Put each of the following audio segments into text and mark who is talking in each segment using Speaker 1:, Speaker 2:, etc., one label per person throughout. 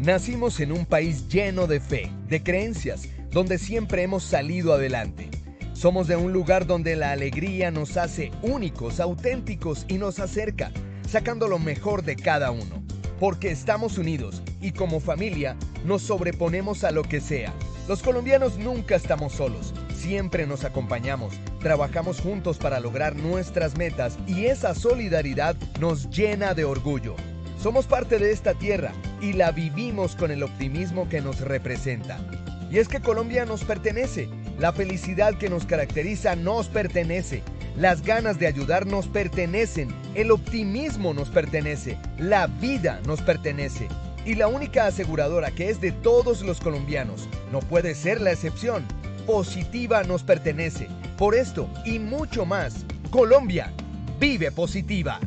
Speaker 1: Nacimos en un país lleno de fe, de creencias, donde siempre hemos salido adelante. Somos de un lugar donde la alegría nos hace únicos, auténticos y nos acerca, sacando lo mejor de cada uno. Porque estamos unidos y como familia nos sobreponemos a lo que sea. Los colombianos nunca estamos solos, siempre nos acompañamos, trabajamos juntos para lograr nuestras metas y esa solidaridad nos llena de orgullo. Somos parte de esta tierra y la vivimos con el optimismo que nos representa. Y es que Colombia nos pertenece, la felicidad que nos caracteriza nos pertenece, las ganas de ayudar nos pertenecen, el optimismo nos pertenece, la vida nos pertenece. Y la única aseguradora que es de todos los colombianos, no puede ser la excepción, Positiva nos pertenece. Por esto y mucho más, Colombia vive Positiva.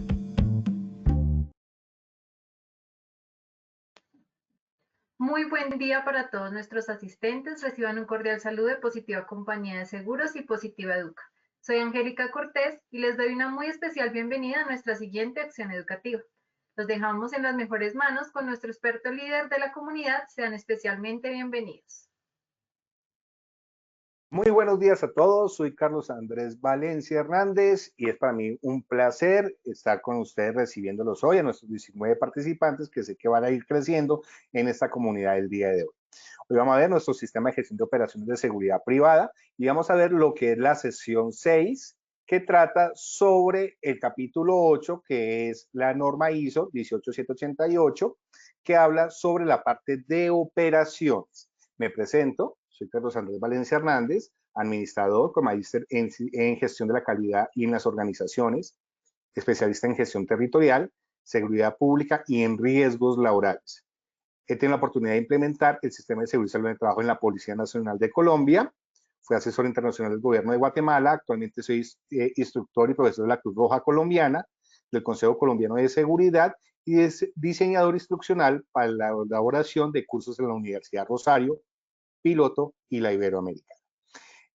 Speaker 2: Muy buen día para todos nuestros asistentes. Reciban un cordial saludo de Positiva Compañía de Seguros y Positiva Educa. Soy Angélica Cortés y les doy una muy especial bienvenida a nuestra siguiente acción educativa. Los dejamos en las mejores manos con nuestro experto líder de la comunidad. Sean especialmente bienvenidos.
Speaker 3: Muy buenos días a todos, soy Carlos Andrés Valencia Hernández y es para mí un placer estar con ustedes recibiéndolos hoy, a nuestros 19 participantes que sé que van a ir creciendo en esta comunidad el día de hoy. Hoy vamos a ver nuestro sistema de gestión de operaciones de seguridad privada y vamos a ver lo que es la sesión 6, que trata sobre el capítulo 8, que es la norma ISO 18788, que habla sobre la parte de operaciones. Me presento. Soy Carlos Andrés Valencia Hernández, administrador con magíster en gestión de la calidad y en las organizaciones, especialista en gestión territorial, seguridad pública y en riesgos laborales. He tenido la oportunidad de implementar el sistema de seguridad y salud en el trabajo en la Policía Nacional de Colombia. Fui asesor internacional del gobierno de Guatemala. Actualmente soy instructor y profesor de la Cruz Roja Colombiana, del Consejo Colombiano de Seguridad y es diseñador instruccional para la elaboración de cursos en la Universidad Rosario, Piloto y la Iberoamericana.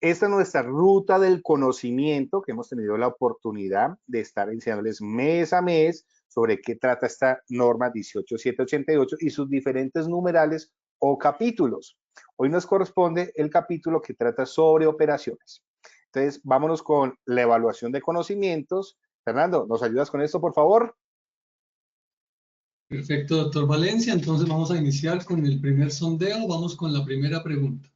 Speaker 3: Esta es nuestra ruta del conocimiento que hemos tenido la oportunidad de estar enseñándoles mes a mes sobre qué trata esta norma 18788 y sus diferentes numerales o capítulos. Hoy nos corresponde el capítulo que trata sobre operaciones. Entonces, vámonos con la evaluación de conocimientos. Fernando, ¿nos ayudas con esto, por favor?
Speaker 4: Perfecto, doctor Valencia. Entonces vamos a iniciar con el primer sondeo. Vamos con la primera pregunta.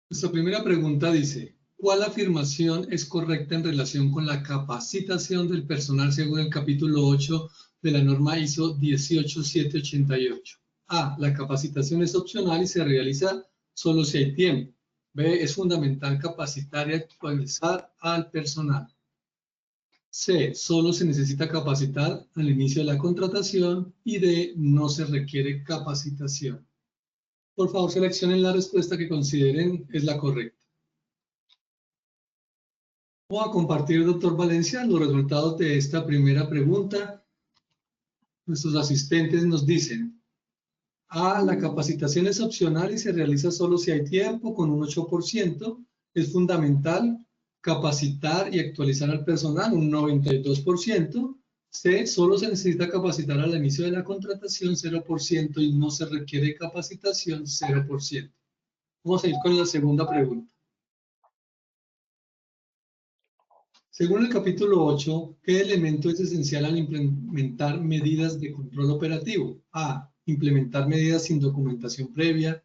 Speaker 4: Nuestra primera pregunta dice, ¿cuál afirmación es correcta en relación con la capacitación del personal según el capítulo 8 de la norma ISO 18788? A. La capacitación es opcional y se realiza solo si hay tiempo. B. Es fundamental capacitar y actualizar al personal. C. Solo se necesita capacitar al inicio de la contratación. Y D. No se requiere capacitación. Por favor, seleccionen la respuesta que consideren es la correcta. Voy a compartir, doctor Valencia, los resultados de esta primera pregunta. Nuestros asistentes nos dicen: A. La capacitación es opcional y se realiza solo si hay tiempo, con un 8%. Es fundamental capacitar y actualizar al personal, un 92%. C. Solo se necesita capacitar al inicio de la contratación, 0%, y no se requiere capacitación, 0%. Vamos a ir con la segunda pregunta. Según el capítulo 8, ¿qué elemento es esencial al implementar medidas de control operativo? A. Implementar medidas sin documentación previa.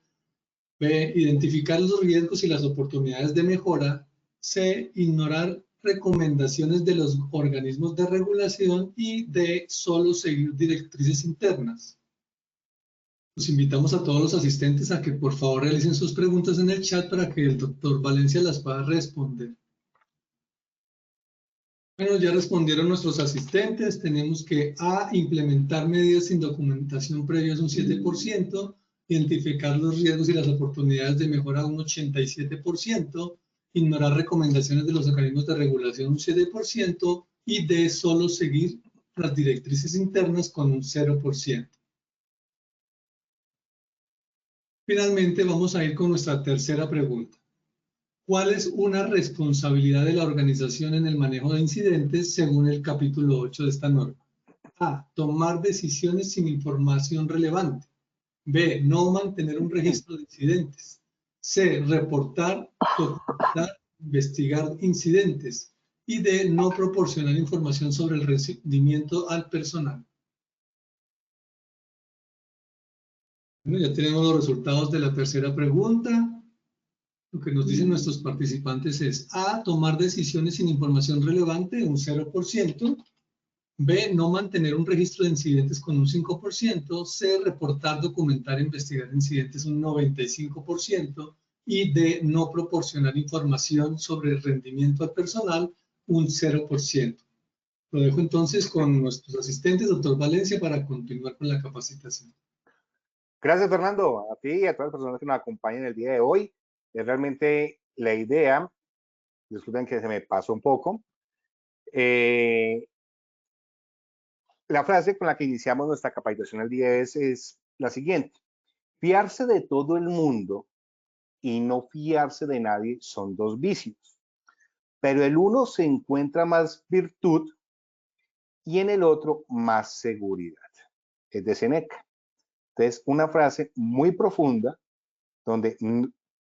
Speaker 4: B. Identificar los riesgos y las oportunidades de mejora. C. Ignorar recomendaciones de los organismos de regulación. Y D. Solo seguir directrices internas. Los invitamos a todos los asistentes a que por favor realicen sus preguntas en el chat para que el doctor Valencia las pueda responder. Bueno, ya respondieron nuestros asistentes. Tenemos que A. Implementar medidas sin documentación previa es un 7%. Identificar los riesgos y las oportunidades de mejora un 87%. Ignorar recomendaciones de los organismos de regulación un 7%. Y D. Solo seguir las directrices internas con un 0%. Finalmente vamos a ir con nuestra tercera pregunta. ¿Cuál es una responsabilidad de la organización en el manejo de incidentes según el capítulo 8 de esta norma? A. Tomar decisiones sin información relevante. B. No mantener un registro de incidentes. C. Reportar, documentar, investigar incidentes. Y D. No proporcionar información sobre el rendimiento al personal. Bueno, ya tenemos los resultados de la tercera pregunta. Lo que nos dicen nuestros participantes es A. Tomar decisiones sin información relevante, un 0%. B. No mantener un registro de incidentes con un 5%. C. Reportar, documentar, investigar incidentes un 95%. Y D. No proporcionar información sobre el rendimiento al personal un 0%. Lo dejo entonces con nuestros asistentes, doctor Valencia, para continuar con la capacitación.
Speaker 3: Gracias, Fernando, a ti y a todas las personas que nos acompañan el día de hoy. Es realmente la idea, disculpen que se me pasó un poco, la frase con la que iniciamos nuestra capacitación el día es la siguiente: fiarse de todo el mundo y no fiarse de nadie son dos vicios, pero el uno se encuentra más virtud y en el otro más seguridad. Es de Seneca. Entonces, una frase muy profunda donde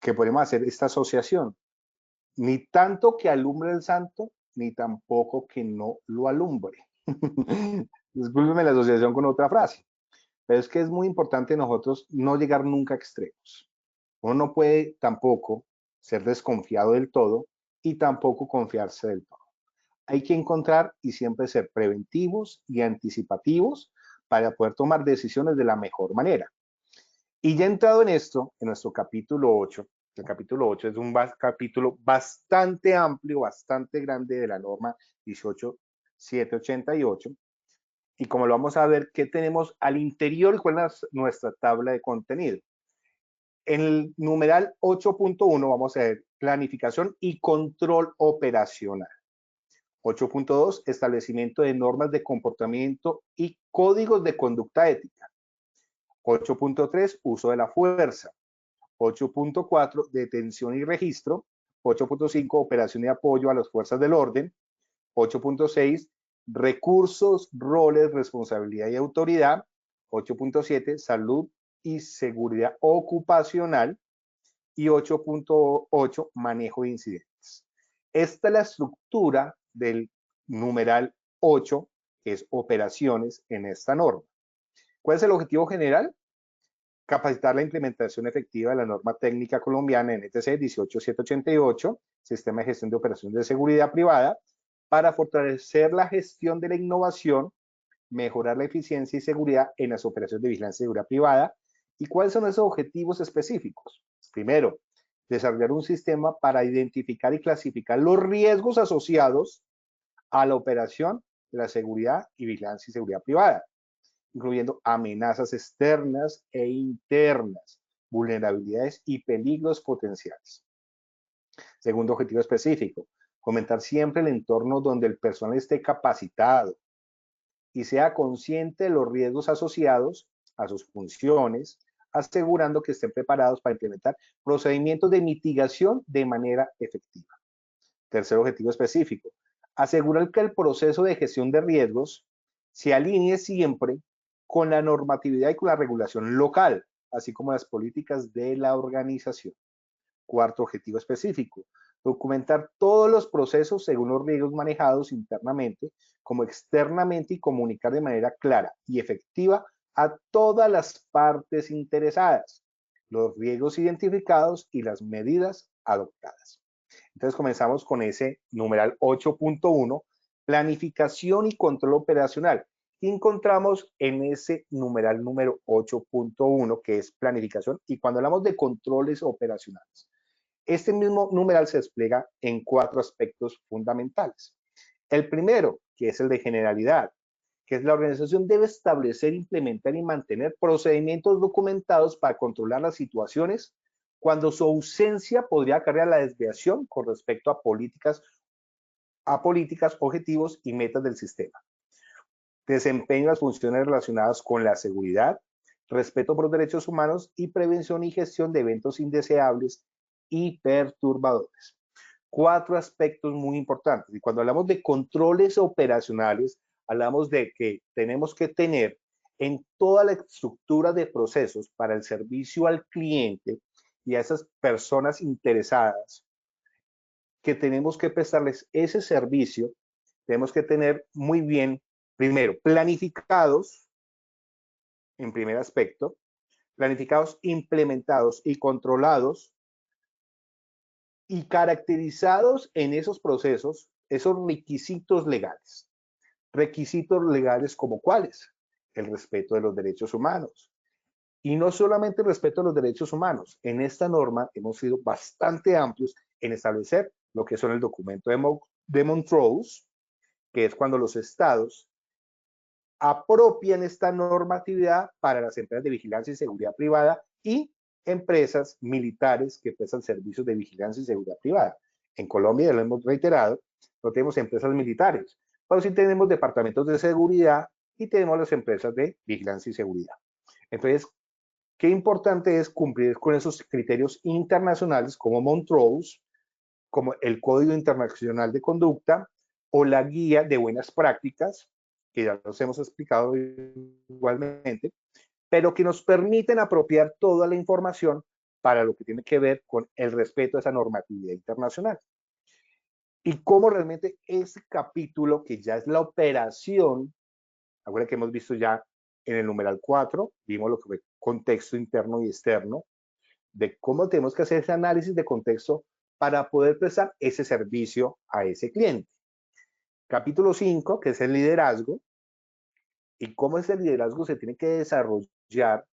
Speaker 3: que podemos hacer esta asociación. Ni tanto que alumbre el santo, ni tampoco que no lo alumbre. Discúlpeme la asociación con otra frase, pero es que es muy importante nosotros no llegar nunca a extremos. Uno no puede tampoco ser desconfiado del todo y tampoco confiarse del todo. Hay que encontrar y siempre ser preventivos y anticipativos para poder tomar decisiones de la mejor manera. Y ya entrado en esto, en nuestro capítulo 8, el capítulo 8 es un capítulo bastante amplio, bastante grande de la norma 18788. Y como lo vamos a ver, ¿qué tenemos al interior y cuál es nuestra tabla de contenido? En el numeral 8.1 vamos a ver planificación y control operacional. 8.2, establecimiento de normas de comportamiento y códigos de conducta ética. 8.3, uso de la fuerza. 8.4, detención y registro. 8.5, operación y apoyo a las fuerzas del orden. 8.6, recursos, roles, responsabilidad y autoridad. 8.7, salud y seguridad ocupacional. Y 8.8, manejo de incidentes. Esta es la estructura del numeral 8, que es operaciones en esta norma. ¿Cuál es el objetivo general? Capacitar la implementación efectiva de la norma técnica colombiana NTC 18788, Sistema de Gestión de Operaciones de Seguridad Privada, para fortalecer la gestión de la innovación, mejorar la eficiencia y seguridad en las operaciones de vigilancia y seguridad privada. ¿Y cuáles son esos objetivos específicos? Primero, desarrollar un sistema para identificar y clasificar los riesgos asociados a la operación de la seguridad y vigilancia y seguridad privada, incluyendo amenazas externas e internas, vulnerabilidades y peligros potenciales. Segundo objetivo específico, fomentar siempre el entorno donde el personal esté capacitado y sea consciente de los riesgos asociados a sus funciones, asegurando que estén preparados para implementar procedimientos de mitigación de manera efectiva. Tercer objetivo específico, asegurar que el proceso de gestión de riesgos se alinee siempre con la normatividad y con la regulación local, así como las políticas de la organización. Cuarto objetivo específico, documentar todos los procesos según los riesgos manejados internamente como externamente y comunicar de manera clara y efectiva a todas las partes interesadas los riesgos identificados y las medidas adoptadas. Entonces comenzamos con ese numeral 8.1, planificación y control operacional. Y encontramos en ese numeral número 8.1, que es planificación, y cuando hablamos de controles operacionales, este mismo numeral se despliega en 4 aspectos fundamentales. El primero, que es el de generalidad, que es la organización debe establecer, implementar y mantener procedimientos documentados para controlar las situaciones cuando su ausencia podría acarrear la desviación con respecto a políticas, objetivos y metas del sistema. Desempeño las funciones relacionadas con la seguridad, respeto por los derechos humanos y prevención y gestión de eventos indeseables y perturbadores. 4 aspectos muy importantes. Y cuando hablamos de controles operacionales, hablamos de que tenemos que tener en toda la estructura de procesos para el servicio al cliente y a esas personas interesadas que tenemos que prestarles ese servicio, tenemos que tener muy bien, primero, planificados, en primer aspecto, planificados, implementados y controlados y caracterizados en esos procesos, esos requisitos legales. Requisitos legales como cuáles? El respeto de los derechos humanos. Y no solamente el respeto a los derechos humanos. En esta norma hemos sido bastante amplios en establecer lo que son el documento de Montrose, que es cuando los estados apropian esta normatividad para las empresas de vigilancia y seguridad privada y empresas militares que prestan servicios de vigilancia y seguridad privada. En Colombia, ya lo hemos reiterado, no tenemos empresas militares, pero sí tenemos departamentos de seguridad y tenemos las empresas de vigilancia y seguridad. Entonces, qué importante es cumplir con esos criterios internacionales como Montrose, como el Código Internacional de Conducta o la Guía de Buenas Prácticas, que ya los hemos explicado igualmente, pero que nos permiten apropiar toda la información para lo que tiene que ver con el respeto a esa normatividad internacional. Y cómo realmente ese capítulo, que ya es la operación, ahora que hemos visto ya en el numeral 4, vimos lo que fue contexto interno y externo, de cómo tenemos que hacer ese análisis de contexto para poder prestar ese servicio a ese cliente. Capítulo 5, que es el liderazgo, y cómo ese liderazgo se tiene que desarrollar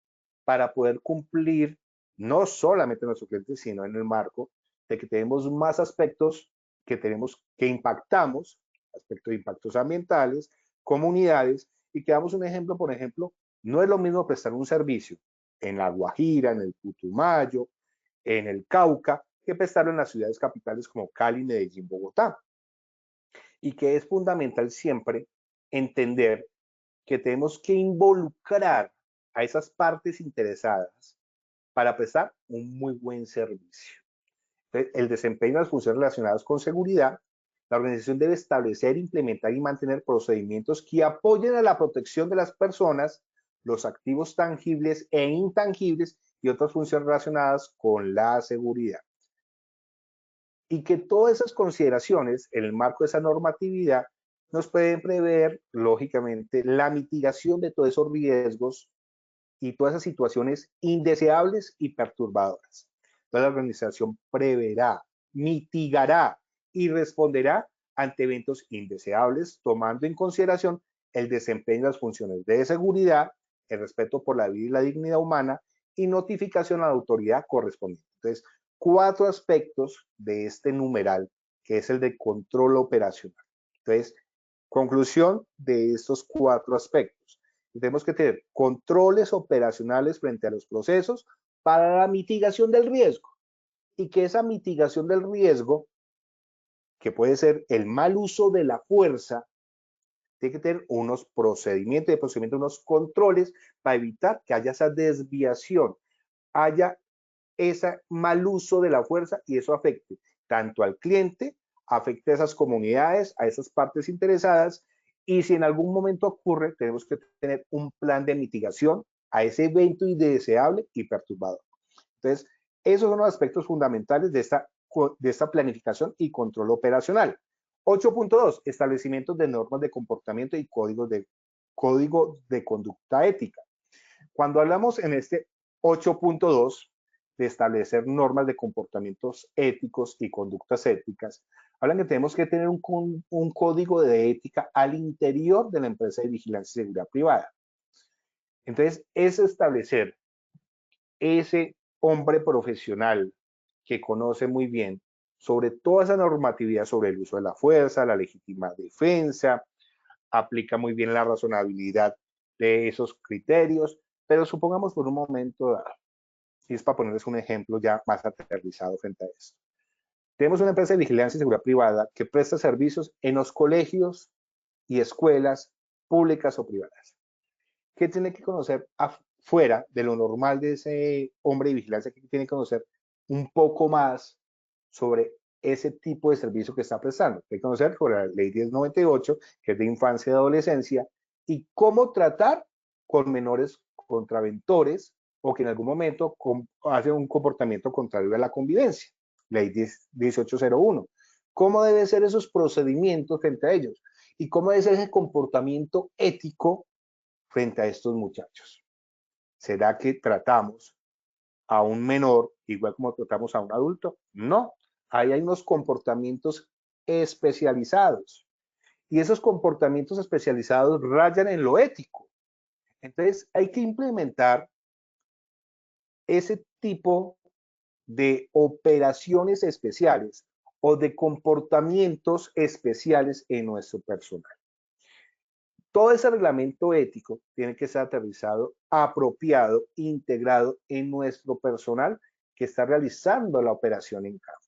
Speaker 3: para poder cumplir no solamente nuestros clientes, sino en el marco de que tenemos más aspectos que impactamos, aspectos de impactos ambientales, comunidades, y que damos un ejemplo, por ejemplo, no es lo mismo prestar un servicio en La Guajira, en el Putumayo, en el Cauca, que prestarlo en las ciudades capitales como Cali, Medellín, Bogotá. Y que es fundamental siempre entender que tenemos que involucrar a esas partes interesadas para prestar un muy buen servicio. Entonces, el desempeño de las funciones relacionadas con seguridad, la organización debe establecer, implementar y mantener procedimientos que apoyen a la protección de las personas, los activos tangibles e intangibles y otras funciones relacionadas con la seguridad. Y que todas esas consideraciones, en el marco de esa normatividad, nos pueden prever, lógicamente, la mitigación de todos esos riesgos y todas esas situaciones indeseables y perturbadoras. Toda la organización preverá, mitigará y responderá ante eventos indeseables, tomando en consideración el desempeño de las funciones de seguridad, el respeto por la vida y la dignidad humana y notificación a la autoridad correspondiente. Entonces, 4 aspectos de este numeral, que es el de control operacional. Entonces, conclusión de estos 4 aspectos. Tenemos que tener controles operacionales frente a los procesos para la mitigación del riesgo, y que esa mitigación del riesgo, que puede ser el mal uso de la fuerza, tiene que tener unos procedimientos, unos controles para evitar que haya esa desviación, haya ese mal uso de la fuerza y eso afecte tanto al cliente, afecte a esas comunidades, a esas partes interesadas, y si en algún momento ocurre, tenemos que tener un plan de mitigación a ese evento indeseable y perturbador. Entonces, esos son los aspectos fundamentales de esta planificación y control operacional. 8.2, establecimientos de normas de comportamiento y código de conducta ética. Cuando hablamos en este 8.2 de establecer normas de comportamientos éticos y conductas éticas, hablan que tenemos que tener un código de ética al interior de la empresa de vigilancia y seguridad privada. Entonces, es establecer ese hombre profesional que conoce muy bien sobre toda esa normatividad sobre el uso de la fuerza, la legítima defensa, aplica muy bien la razonabilidad de esos criterios, pero supongamos por un momento dado, y es para ponerles un ejemplo ya más aterrizado frente a esto. Tenemos una empresa de vigilancia y seguridad privada que presta servicios en los colegios y escuelas públicas o privadas. ¿Qué tiene que conocer afuera de lo normal de ese hombre de vigilancia? Que tiene que conocer un poco más sobre ese tipo de servicio que está prestando. Hay que conocer por la ley 1098, que es de infancia y adolescencia, y cómo tratar con menores contraventores o que en algún momento hacen un comportamiento contrario a la convivencia. Ley 1801. ¿Cómo deben ser esos procedimientos frente a ellos? ¿Y cómo debe ser ese comportamiento ético frente a estos muchachos? ¿Será que tratamos a un menor igual como tratamos a un adulto? No. Ahí hay unos comportamientos especializados. Y esos comportamientos especializados rayan en lo ético. Entonces hay que implementar ese tipo de operaciones especiales o de comportamientos especiales en nuestro personal. Todo ese reglamento ético tiene que ser aterrizado, apropiado, integrado en nuestro personal que está realizando la operación en campo.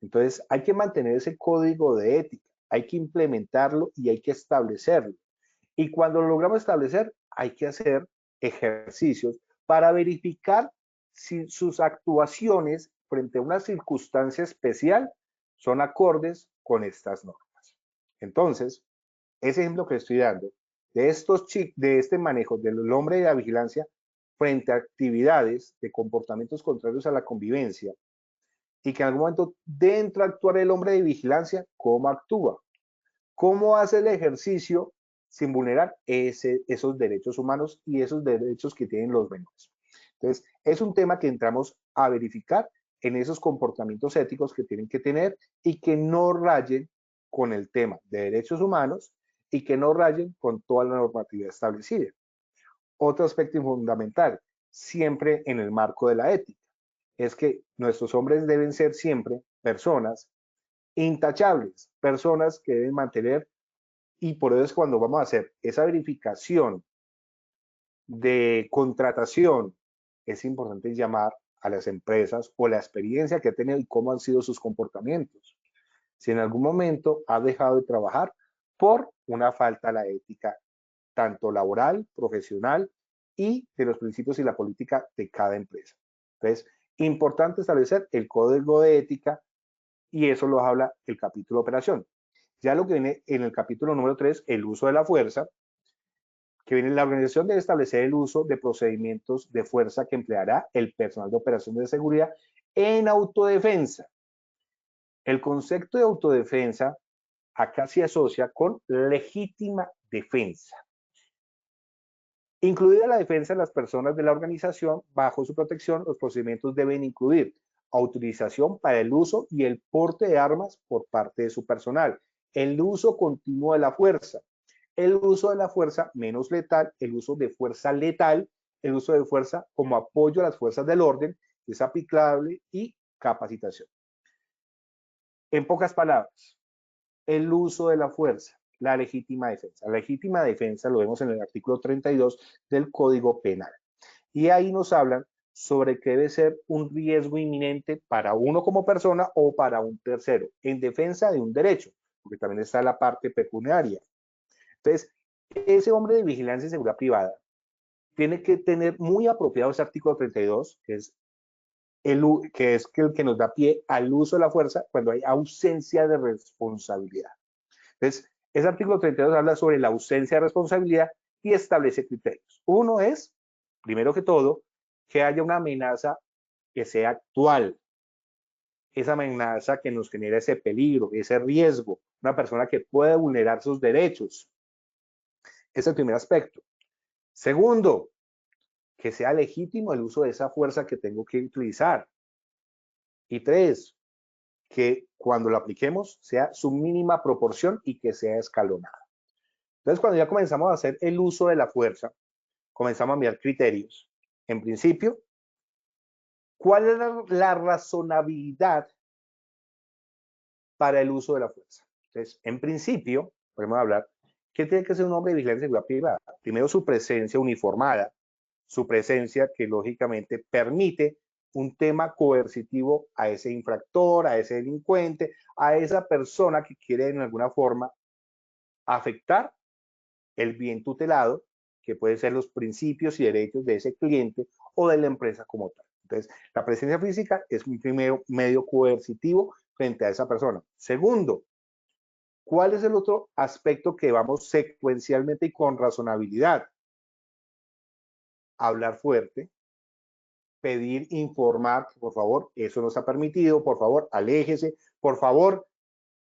Speaker 3: Entonces hay que mantener ese código de ética, hay que implementarlo y hay que establecerlo. Y cuando lo logramos establecer, hay que hacer ejercicios para verificar si sus actuaciones frente a una circunstancia especial son acordes con estas normas. Entonces, ese ejemplo que estoy dando de este manejo del hombre de la vigilancia frente a actividades de comportamientos contrarios a la convivencia y que en algún momento dentro de actuar el hombre de vigilancia, ¿cómo actúa? ¿Cómo hace el ejercicio sin vulnerar esos derechos humanos y esos derechos que tienen los menores? Entonces, es un tema que entramos a verificar en esos comportamientos éticos que tienen que tener y que no rayen con el tema de derechos humanos y que no rayen con toda la normatividad establecida. Otro aspecto fundamental, siempre en el marco de la ética, es que nuestros hombres deben ser siempre personas intachables, personas que deben mantener, y por eso es cuando vamos a hacer esa verificación de contratación, es importante llamar a las empresas o la experiencia que ha tenido y cómo han sido sus comportamientos. Si en algún momento ha dejado de trabajar por una falta a la ética, tanto laboral, profesional y de los principios y la política de cada empresa. Entonces, importante establecer el código de ética y eso lo habla el capítulo de operación. Ya lo que viene en el capítulo número 3, el uso de la fuerza, que viene la organización debe establecer el uso de procedimientos de fuerza que empleará el personal de operaciones de seguridad en autodefensa. El concepto de autodefensa acá se asocia con legítima defensa. Incluida la defensa de las personas de la organización, bajo su protección, los procedimientos deben incluir autorización para el uso y el porte de armas por parte de su personal, el uso continuo de la fuerza, el uso de la fuerza menos letal, el uso de fuerza letal, el uso de fuerza como apoyo a las fuerzas del orden, es aplicable y capacitación. En pocas palabras, el uso de la fuerza, la legítima defensa. La legítima defensa lo vemos en el artículo 32 del Código Penal. Y ahí nos hablan sobre que debe ser un riesgo inminente para uno como persona o para un tercero, en defensa de un derecho, porque también está la parte pecuniaria. Entonces, ese hombre de vigilancia y seguridad privada tiene que tener muy apropiado ese artículo 32, que es el que nos da pie al uso de la fuerza cuando hay ausencia de responsabilidad. Entonces, ese artículo 32 habla sobre la ausencia de responsabilidad y establece criterios. Uno es, primero que todo, que haya una amenaza que sea actual. Esa amenaza que nos genera ese peligro, ese riesgo, una persona que puede vulnerar sus derechos. Ese es el primer aspecto. Segundo, que sea legítimo el uso de esa fuerza que tengo que utilizar. Y tres, que cuando lo apliquemos sea su mínima proporción y que sea escalonada. Entonces, cuando ya comenzamos a hacer el uso de la fuerza, comenzamos a mirar criterios. En principio, ¿cuál es la razonabilidad para el uso de la fuerza? Entonces, en principio, podemos hablar que tiene que ser un hombre de vigilancia y seguridad privada. Primero, su presencia uniformada, su presencia que lógicamente permite un tema coercitivo a ese infractor, a ese delincuente, a esa persona que quiere en alguna forma afectar el bien tutelado, que pueden ser los principios y derechos de ese cliente o de la empresa como tal. Entonces, la presencia física es un primer medio coercitivo frente a esa persona. Segundo, ¿cuál es el otro aspecto que vamos secuencialmente y con razonabilidad? Hablar fuerte, pedir, informar, por favor, eso no está permitido, por favor, aléjese, por favor,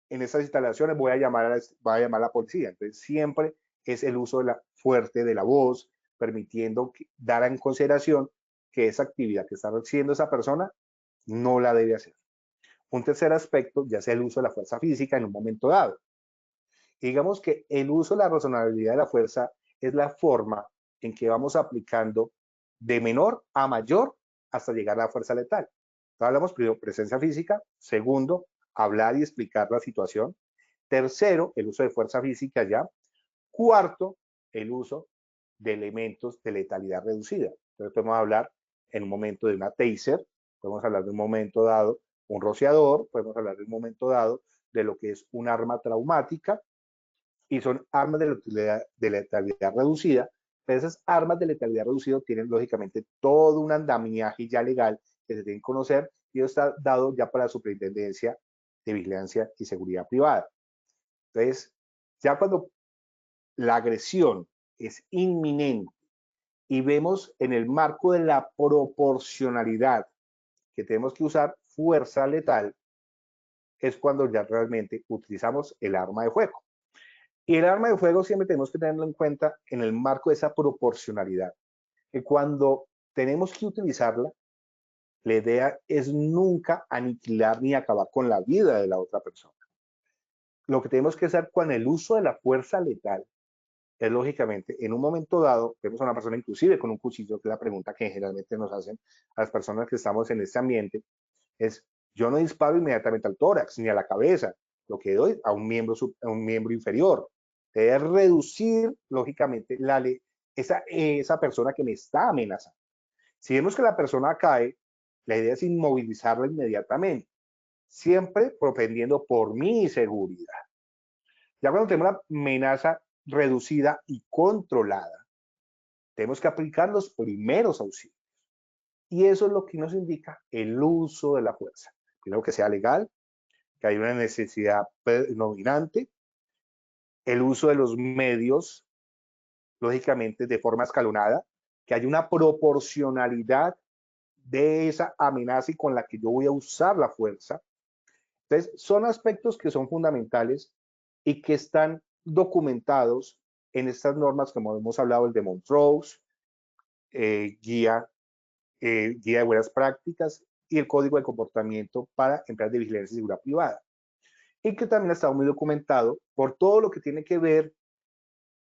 Speaker 3: en estas instalaciones voy a llamar a la policía. Entonces, siempre es el uso fuerte de la voz, permitiendo dar en consideración que esa actividad que está haciendo esa persona no la debe hacer. Un tercer aspecto, ya sea el uso de la fuerza física en un momento dado. Digamos que el uso de la razonabilidad de la fuerza es la forma en que vamos aplicando de menor a mayor hasta llegar a la fuerza letal. Entonces, hablamos primero presencia física, segundo, hablar y explicar la situación, tercero, el uso de fuerza física ya, cuarto, el uso de elementos de letalidad reducida. Entonces podemos hablar en un momento de una taser, podemos hablar de un momento dado un rociador, podemos hablar de un momento dado de lo que es un arma traumática, y son armas de letalidad reducida, pero esas armas de letalidad reducida tienen lógicamente todo un andamiaje ya legal que se tiene que conocer y eso está dado ya para la Superintendencia de Vigilancia y Seguridad Privada. Entonces, ya cuando la agresión es inminente y vemos en el marco de la proporcionalidad que tenemos que usar fuerza letal, es cuando ya realmente utilizamos el arma de fuego. Y el arma de fuego siempre tenemos que tenerlo en cuenta en el marco de esa proporcionalidad, que cuando tenemos que utilizarla, la idea es nunca aniquilar ni acabar con la vida de la otra persona. Lo que tenemos que hacer con el uso de la fuerza letal es lógicamente, en un momento dado, vemos a una persona inclusive con un cuchillo, que es la pregunta que generalmente nos hacen a las personas que estamos en este ambiente, es, yo no disparo inmediatamente al tórax ni a la cabeza, lo que doy a un miembro inferior. Debe reducir, lógicamente, esa persona que me está amenazando. Si vemos que la persona cae, la idea es inmovilizarla inmediatamente, siempre propendiendo por mi seguridad. Ya cuando tenemos una amenaza reducida y controlada, tenemos que aplicar los primeros auxilios. Y eso es lo que nos indica el uso de la fuerza. Primero, que sea legal, que haya una necesidad predominante, el uso de los medios, lógicamente de forma escalonada, que haya una proporcionalidad de esa amenaza y con la que yo voy a usar la fuerza. Entonces, son aspectos que son fundamentales y que están documentados en estas normas, como hemos hablado, el de Montrose, guía de buenas prácticas y el código de comportamiento para empresas de vigilancia y seguridad privada. Y que también ha estado muy documentado por todo lo que tiene que ver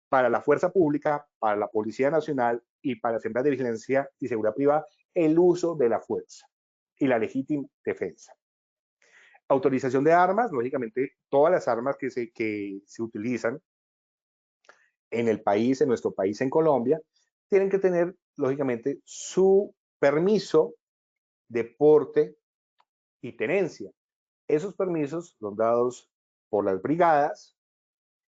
Speaker 3: para la fuerza pública, para la Policía Nacional y para las empresas de vigilancia y seguridad privada, el uso de la fuerza y la legítima defensa. Autorización de armas, lógicamente, todas las armas que se utilizan en el país, en nuestro país, en Colombia, tienen que tener, lógicamente, su permiso de porte y tenencia. Esos permisos son dados por las brigadas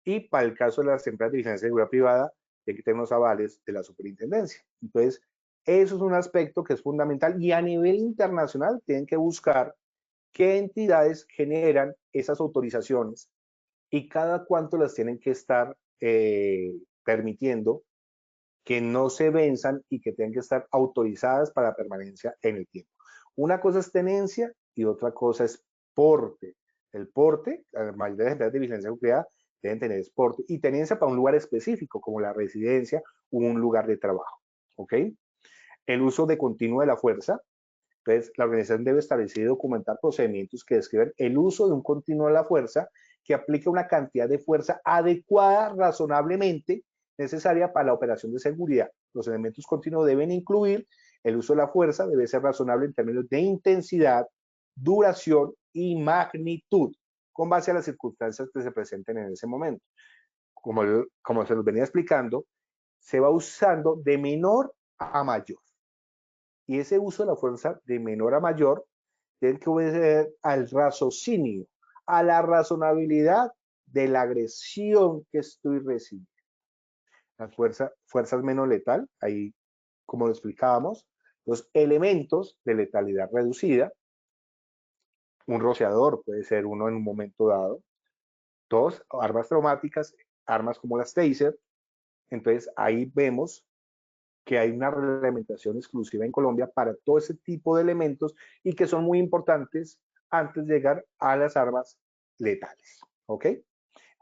Speaker 3: y para el caso de las empresas de vigilancia y seguridad privada, hay que tener unos avales de la superintendencia. Entonces, eso es un aspecto que es fundamental y a nivel internacional tienen que buscar qué entidades generan esas autorizaciones y cada cuánto las tienen que estar permitiendo que no se venzan y que tengan que estar autorizadas para permanencia en el tiempo. Una cosa es tenencia y otra cosa es porte. El porte, la mayoría de las empresas de vigilancia y seguridad deben tener porte y tenencia para un lugar específico, como la residencia o un lugar de trabajo. ¿Ok? El uso de continuo de la fuerza. Entonces, la organización debe establecer y documentar procedimientos que describen el uso de un continuo de la fuerza que aplique una cantidad de fuerza adecuada, razonablemente necesaria para la operación de seguridad. Los elementos continuos deben incluir el uso de la fuerza, debe ser razonable en términos de intensidad, duración y magnitud, con base a las circunstancias que se presenten en ese momento. Como se los venía explicando, se va usando de menor a mayor. Y ese uso de la fuerza de menor a mayor tiene que obedecer al raciocinio, a la razonabilidad de la agresión que estoy recibiendo. Las fuerzas menos letal, ahí como lo explicábamos, los elementos de letalidad reducida, Un rociador puede ser uno en un momento dado. Dos, armas traumáticas, armas como las taser. Entonces ahí vemos que hay una reglamentación exclusiva en Colombia para todo ese tipo de elementos y que son muy importantes antes de llegar a las armas letales. ¿Ok?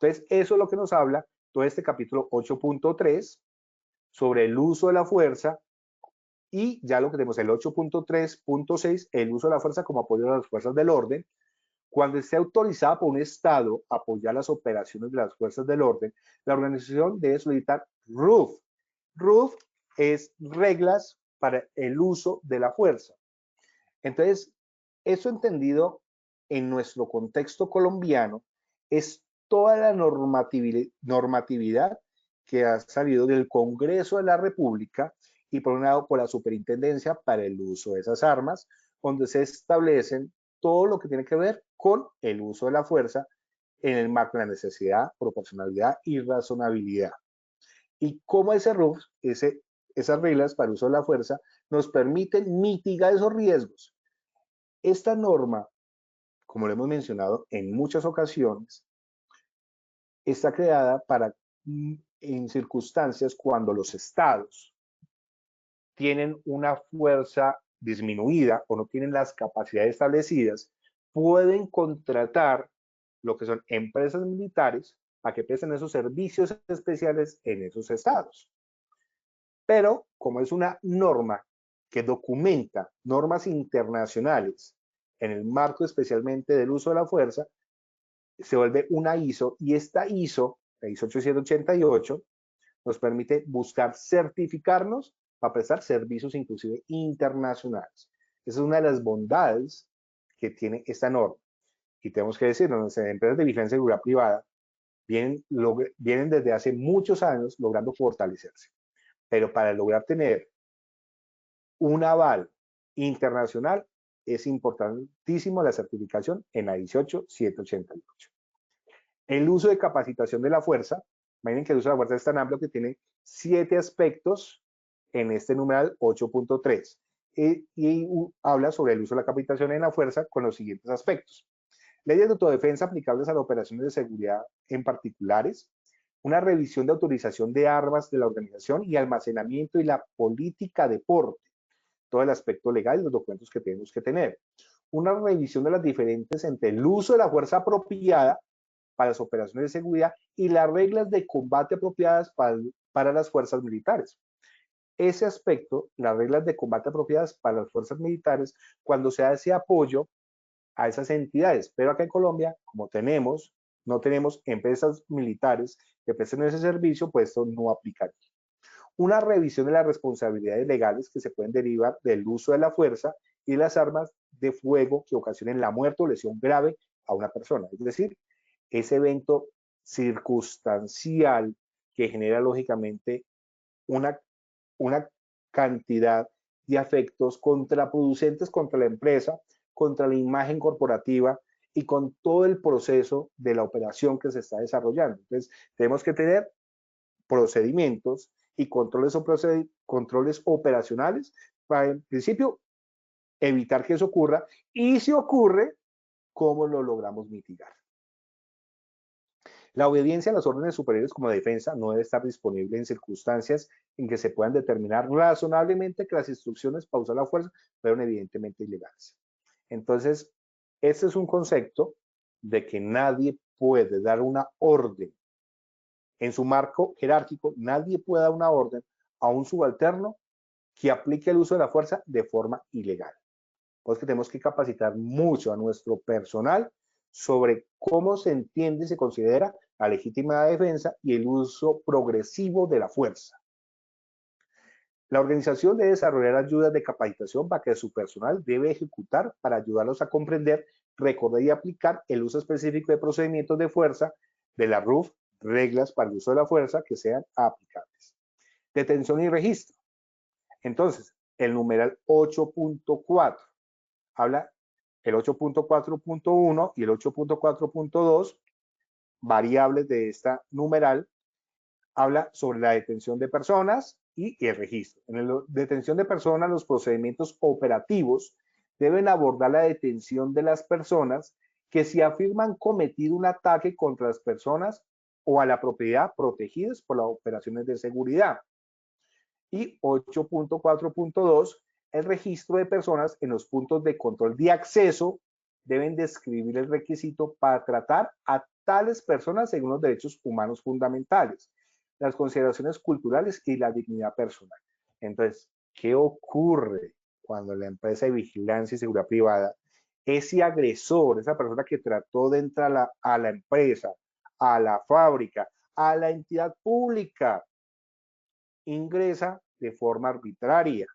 Speaker 3: Entonces eso es lo que nos habla todo este capítulo 8.3 sobre el uso de la fuerza, y ya lo que tenemos el 8.3.6, el uso de la fuerza como apoyo a las fuerzas del orden. Cuando esté autorizada por un Estado a apoyar las operaciones de las fuerzas del orden, la organización debe solicitar RUF. RUF es reglas para el uso de la fuerza. Entonces, eso entendido en nuestro contexto colombiano es toda la normatividad que ha salido del Congreso de la República y por un lado por la Superintendencia para el uso de esas armas, donde se establecen todo lo que tiene que ver con el uso de la fuerza en el marco de la necesidad, proporcionalidad y razonabilidad. Y cómo ese RUF, esas reglas para el uso de la fuerza, nos permiten mitigar esos riesgos. Esta norma, como lo hemos mencionado en muchas ocasiones, está creada para, en circunstancias cuando los estados tienen una fuerza disminuida o no tienen las capacidades establecidas, pueden contratar lo que son empresas militares para que presten esos servicios especiales en esos estados. Pero como es una norma que documenta normas internacionales en el marco especialmente del uso de la fuerza, se vuelve una ISO, y esta ISO, la ISO 8788, nos permite buscar certificarnos para prestar servicios inclusive internacionales. Esa es una de las bondades que tiene esta norma. Y tenemos que decir, nuestras empresas de vigilancia y seguridad privada vienen desde hace muchos años logrando fortalecerse. Pero para lograr tener un aval internacional es importantísimo la certificación en la 18788. El uso de capacitación de la fuerza, miren que el uso de la fuerza es tan amplio que tiene 7 aspectos en este numeral 8.3 y habla sobre el uso de la capacitación en la fuerza con los siguientes aspectos. Leyes de autodefensa aplicables a las operaciones de seguridad en particulares, una revisión de autorización de armas de la organización y almacenamiento y la política de porte, todo el aspecto legal y los documentos que tenemos que tener. Una revisión de las diferencias entre el uso de la fuerza apropiada para las operaciones de seguridad y las reglas de combate apropiadas para las fuerzas militares. Ese aspecto, las reglas de combate apropiadas para las fuerzas militares, cuando se hace apoyo a esas entidades. Pero acá en Colombia, como no tenemos empresas militares que presten ese servicio, pues esto no aplica. Una revisión de las responsabilidades legales que se pueden derivar del uso de la fuerza y las armas de fuego que ocasionen la muerte o lesión grave a una persona. Es decir, ese evento circunstancial que genera lógicamente una cantidad de efectos contraproducentes contra la empresa, contra la imagen corporativa y con todo el proceso de la operación que se está desarrollando. Entonces, tenemos que tener procedimientos y controles operacionales para, en principio, evitar que eso ocurra, y si ocurre, ¿cómo lo logramos mitigar? La obediencia a las órdenes superiores como defensa no debe estar disponible en circunstancias en que se puedan determinar razonablemente que las instrucciones para usar la fuerza fueron evidentemente ilegales. Entonces, este es un concepto de que nadie puede dar una orden. En su marco jerárquico, nadie puede dar una orden a un subalterno que aplique el uso de la fuerza de forma ilegal. Pues que tenemos que capacitar mucho a nuestro personal sobre cómo se entiende y se considera la legítima defensa y el uso progresivo de la fuerza. La organización debe desarrollar ayudas de capacitación para que su personal debe ejecutar para ayudarlos a comprender, recordar y aplicar el uso específico de procedimientos de fuerza de la RUF, reglas para el uso de la fuerza que sean aplicables. Detención y registro. Entonces, el numeral 8.4 habla el 8.4.1 y el 8.4.2, variables de esta numeral, habla sobre la detención de personas y el registro. En la detención de personas, los procedimientos operativos deben abordar la detención de las personas que se afirman cometido un ataque contra las personas o a la propiedad protegidas por las operaciones de seguridad. Y 8.4.2, el registro de personas en los puntos de control de acceso deben describir el requisito para tratar a tales personas según los derechos humanos fundamentales, las consideraciones culturales y la dignidad personal. Entonces, ¿qué ocurre cuando la empresa de vigilancia y seguridad privada, ese agresor, esa persona que trató de entrar a la empresa, a la fábrica, a la entidad pública, ingresa de forma arbitraria?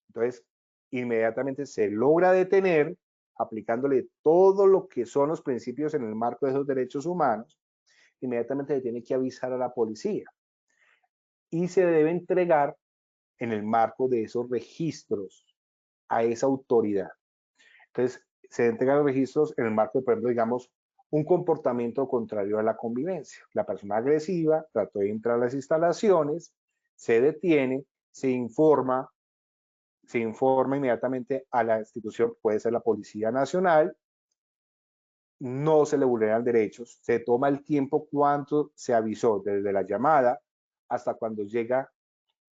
Speaker 3: Entonces, inmediatamente se logra detener aplicándole todo lo que son los principios en el marco de esos derechos humanos. Inmediatamente se tiene que avisar a la policía y se debe entregar en el marco de esos registros a esa autoridad. Entonces, se entregan los registros en el marco de, por ejemplo, digamos, un comportamiento contrario a la convivencia. La persona agresiva trató de entrar a las instalaciones, se detiene, se informa inmediatamente a la institución, puede ser la Policía Nacional, no se le vulneran derechos, se toma el tiempo cuánto se avisó desde la llamada hasta cuando llega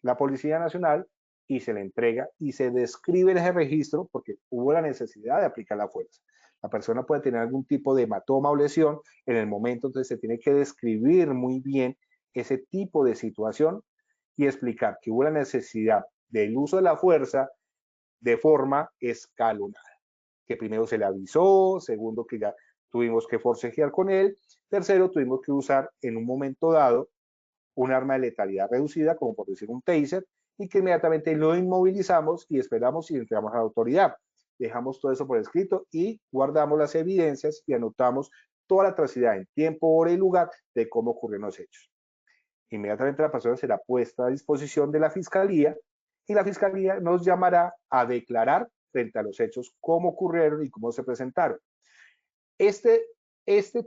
Speaker 3: la Policía Nacional y se le entrega y se describe en ese registro porque hubo la necesidad de aplicar la fuerza. La persona puede tener algún tipo de hematoma o lesión en el momento, entonces se tiene que describir muy bien ese tipo de situación y explicar que hubo la necesidad del uso de la fuerza de forma escalonada. Que primero se le avisó, segundo que ya tuvimos que forcejear con él, tercero tuvimos que usar en un momento dado un arma de letalidad reducida, como por decir un taser, y que inmediatamente lo inmovilizamos y esperamos y entregamos a la autoridad. Dejamos todo eso por escrito y guardamos las evidencias y anotamos toda la atrocidad en tiempo, hora y lugar de cómo ocurrieron los hechos. Inmediatamente la persona será puesta a disposición de la fiscalía y la fiscalía nos llamará a declarar frente a los hechos cómo ocurrieron y cómo se presentaron. Este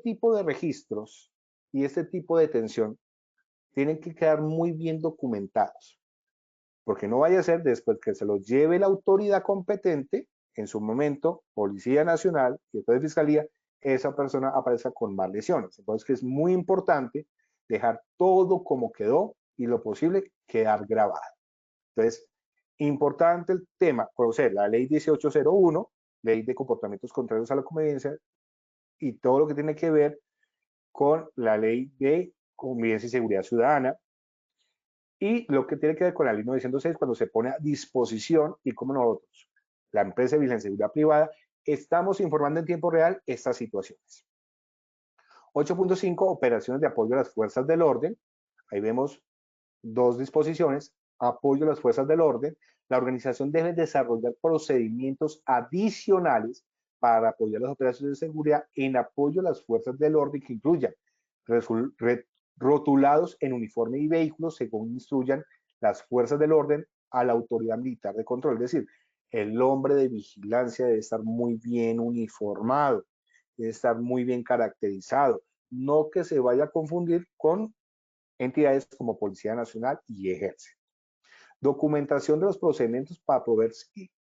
Speaker 3: tipo de registros y este tipo de detención tienen que quedar muy bien documentados, porque no vaya a ser después que se los lleve la autoridad competente, en su momento, Policía Nacional y después de Fiscalía, esa persona aparezca con más lesiones. Entonces, que es muy importante dejar todo como quedó y lo posible quedar grabado. Entonces, importante el tema, conocer la ley 1801, ley de comportamientos contrarios a la convivencia, y todo lo que tiene que ver con la ley de convivencia y seguridad ciudadana, y lo que tiene que ver con la ley 906 cuando se pone a disposición y como nosotros, la empresa de vigilancia y seguridad privada, estamos informando en tiempo real estas situaciones. 8.5, operaciones de apoyo a las fuerzas del orden. Ahí vemos dos disposiciones. Apoyo a las fuerzas del orden. La organización debe desarrollar procedimientos adicionales para apoyar las operaciones de seguridad en apoyo a las fuerzas del orden que incluyan rotulados en uniforme y vehículos según instruyan las fuerzas del orden a la autoridad militar de control. Es decir, el hombre de vigilancia debe estar muy bien uniformado, debe estar muy bien caracterizado, no que se vaya a confundir con entidades como Policía Nacional y Ejército. Documentación de los procedimientos para proveer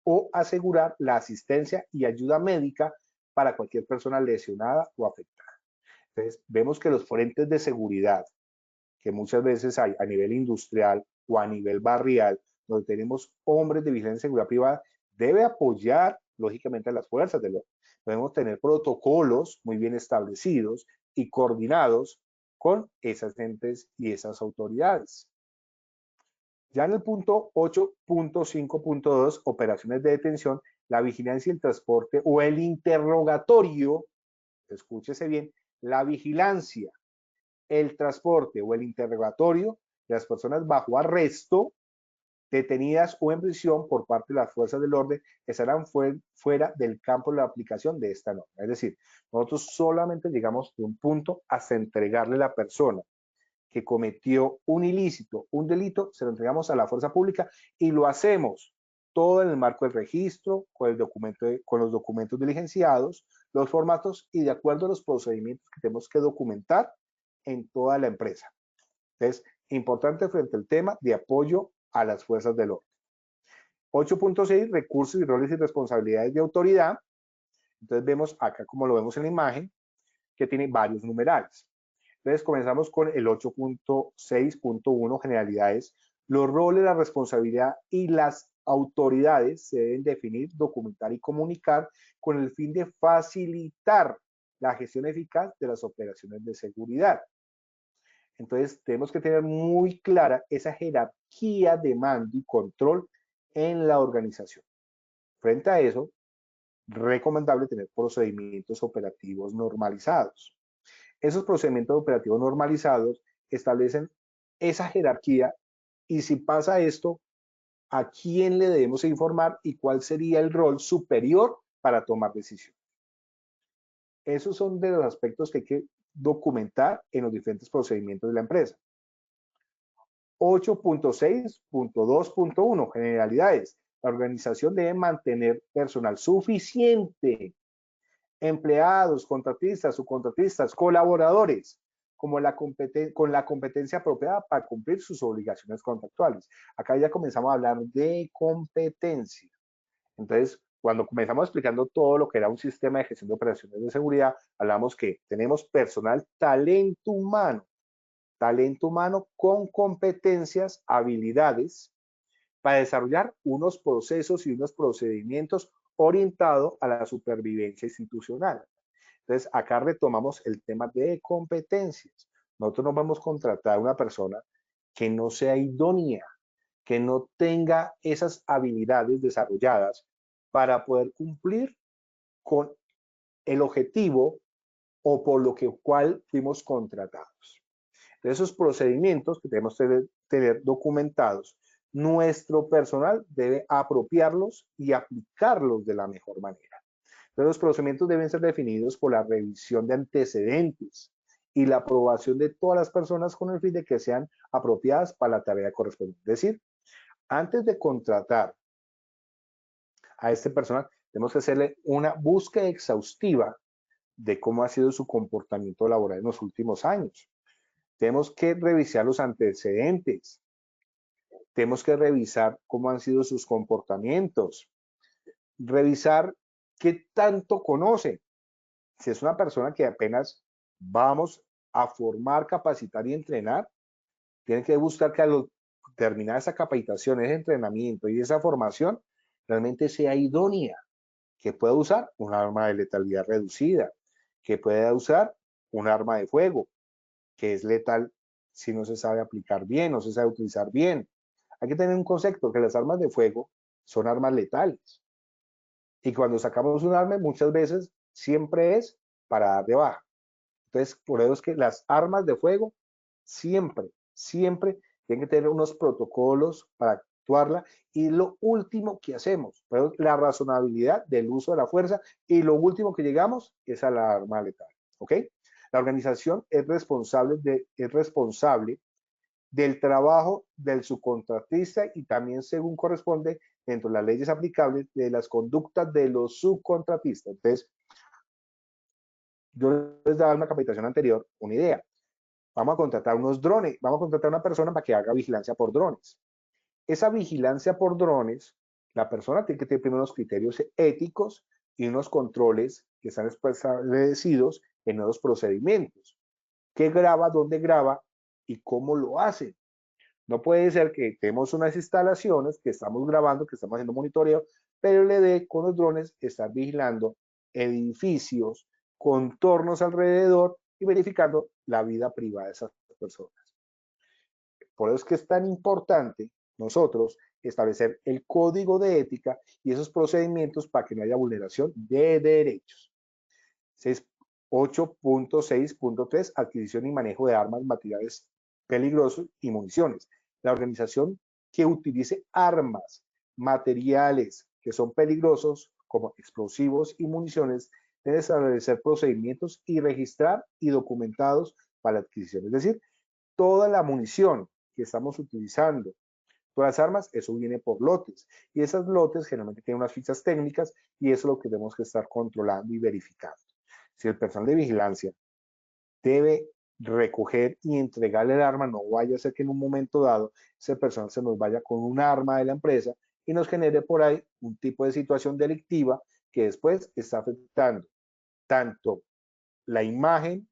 Speaker 3: o asegurar la asistencia y ayuda médica para cualquier persona lesionada o afectada. Entonces, vemos que los frentes de seguridad, que muchas veces hay a nivel industrial o a nivel barrial, donde tenemos hombres de vigilancia y seguridad privada, debe apoyar, lógicamente, a las fuerzas del orden. Podemos tener protocolos muy bien establecidos y coordinados con esas entes y esas autoridades. Ya en el punto 8.5.2, operaciones de detención, la vigilancia y el transporte o el interrogatorio, escúchese bien, la vigilancia, el transporte o el interrogatorio de las personas bajo arresto, detenidas o en prisión por parte de las fuerzas del orden, estarán fuera del campo de la aplicación de esta norma. Es decir, nosotros solamente llegamos de un punto hasta entregarle a la persona que cometió un ilícito, un delito, se lo entregamos a la fuerza pública y lo hacemos todo en el marco del registro, con los documentos diligenciados, los formatos y de acuerdo a los procedimientos que tenemos que documentar en toda la empresa. Entonces, importante frente al tema de apoyo a las fuerzas del orden. 8.6, recursos y roles y responsabilidades de autoridad. Entonces vemos acá, como lo vemos en la imagen, que tiene varios numerales. Entonces comenzamos con el 8.6.1, generalidades. Los roles, la responsabilidad y las autoridades se deben definir, documentar y comunicar con el fin de facilitar la gestión eficaz de las operaciones de seguridad. Entonces tenemos que tener muy clara esa jerarquía de mando y control en la organización. Frente a eso, recomendable tener procedimientos operativos normalizados. Esos procedimientos operativos normalizados establecen esa jerarquía y si pasa esto, a quién le debemos informar y cuál sería el rol superior para tomar decisiones. Esos son de los aspectos que hay que documentar en los diferentes procedimientos de la empresa. 8.6.2.1, generalidades. La organización debe mantener personal suficiente, empleados, contratistas, subcontratistas, colaboradores, con la competencia apropiada para cumplir sus obligaciones contractuales. Acá ya comenzamos a hablar de competencia. Entonces, cuando comenzamos explicando todo lo que era un sistema de gestión de operaciones de seguridad, hablamos que tenemos personal, talento humano con competencias, habilidades para desarrollar unos procesos y unos procedimientos orientados a la supervivencia institucional. Entonces, acá retomamos el tema de competencias. Nosotros no vamos a contratar a una persona que no sea idónea, que no tenga esas habilidades desarrolladas para poder cumplir con el objetivo o por lo cual fuimos contratados. De esos procedimientos que tenemos que tener documentados, nuestro personal debe apropiarlos y aplicarlos de la mejor manera. Entonces, los procedimientos deben ser definidos por la revisión de antecedentes y la aprobación de todas las personas con el fin de que sean apropiadas para la tarea correspondiente. Es decir, antes de contratar a este personal, tenemos que hacerle una búsqueda exhaustiva de cómo ha sido su comportamiento laboral en los últimos años. Tenemos que revisar los antecedentes. Tenemos que revisar cómo han sido sus comportamientos. Revisar qué tanto conoce. Si es una persona que apenas vamos a formar, capacitar y entrenar, tiene que buscar que al terminar esa capacitación, ese entrenamiento y esa formación, realmente sea idónea, que pueda usar un arma de letalidad reducida, que pueda usar un arma de fuego, que es letal si no se sabe aplicar bien, no se sabe utilizar bien. Hay que tener un concepto que las armas de fuego son armas letales. Y cuando sacamos un arma, muchas veces siempre es para dar de baja. Entonces, por eso es que las armas de fuego siempre tienen que tener unos protocolos para actuarla. Y lo último que hacemos, la razonabilidad del uso de la fuerza, y lo último que llegamos es a la arma letal. ¿Ok? La organización es responsable del trabajo del subcontratista y también, según corresponde, dentro de las leyes aplicables, de las conductas de los subcontratistas. Entonces, yo les daba en una capacitación anterior una idea. Vamos a contratar unos drones, vamos a contratar a una persona para que haga vigilancia por drones. Esa vigilancia por drones, la persona tiene que tener primero unos criterios éticos y unos controles que están establecidos en los procedimientos. ¿Qué graba, dónde graba y cómo lo hace? No puede ser que tenemos unas instalaciones que estamos grabando, que estamos haciendo monitoreo, pero le dé con los drones estar vigilando edificios, contornos alrededor y verificando la vida privada de esas personas. Por eso es que es tan importante nosotros establecer el código de ética y esos procedimientos para que no haya vulneración de derechos. 8.6.3, adquisición y manejo de armas, materiales peligrosos y municiones. La organización que utilice armas, materiales que son peligrosos, como explosivos y municiones, debe establecer procedimientos y registrar y documentados para la adquisición. Es decir, toda la munición que estamos utilizando, todas las armas, eso viene por lotes. Y esas lotes generalmente tienen unas fichas técnicas y eso es lo que tenemos que estar controlando y verificando. Si el personal de vigilancia debe recoger y entregarle el arma, no vaya a ser que en un momento dado ese personal se nos vaya con un arma de la empresa y nos genere por ahí un tipo de situación delictiva que después está afectando tanto la imagen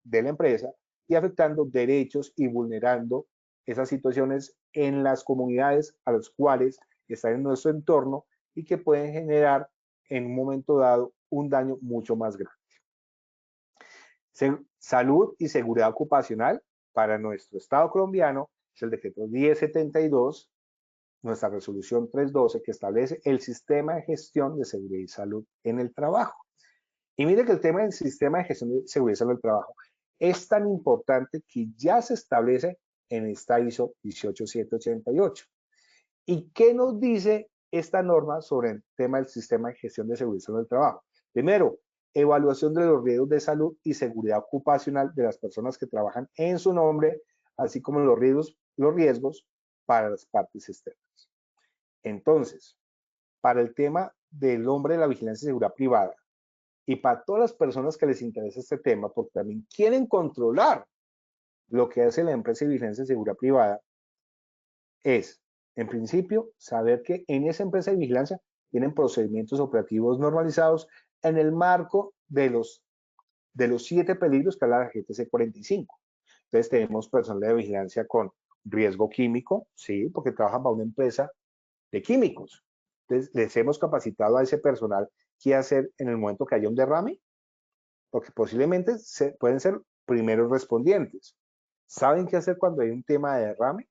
Speaker 3: de la empresa y afectando derechos y vulnerando esas situaciones en las comunidades a las cuales están en nuestro entorno y que pueden generar en un momento dado un daño mucho más grande. Salud y seguridad ocupacional para nuestro Estado colombiano es el decreto 1072, nuestra resolución 312, que establece el sistema de gestión de seguridad y salud en el trabajo. Y mire que el tema del sistema de gestión de seguridad y salud en el trabajo es tan importante que ya se establece en esta ISO 18788. ¿Y qué nos dice esta norma sobre el tema del sistema de gestión de seguridad y salud en el trabajo? Primero, evaluación de los riesgos de salud y seguridad ocupacional de las personas que trabajan en su nombre, así como los riesgos para las partes externas. Entonces, para el tema del hombre de la vigilancia y seguridad privada, y para todas las personas que les interesa este tema, porque también quieren controlar lo que hace la empresa de vigilancia y seguridad privada, es, en principio, saber que en esa empresa de vigilancia tienen procedimientos operativos normalizados en el marco de los 7 peligros que habla la GTC 45. Entonces tenemos personal de vigilancia con riesgo químico, sí, porque trabajan para una empresa de químicos. Entonces les hemos capacitado a ese personal qué hacer en el momento que haya un derrame, porque posiblemente pueden ser primeros respondientes. ¿Saben qué hacer cuando hay un tema de derrame?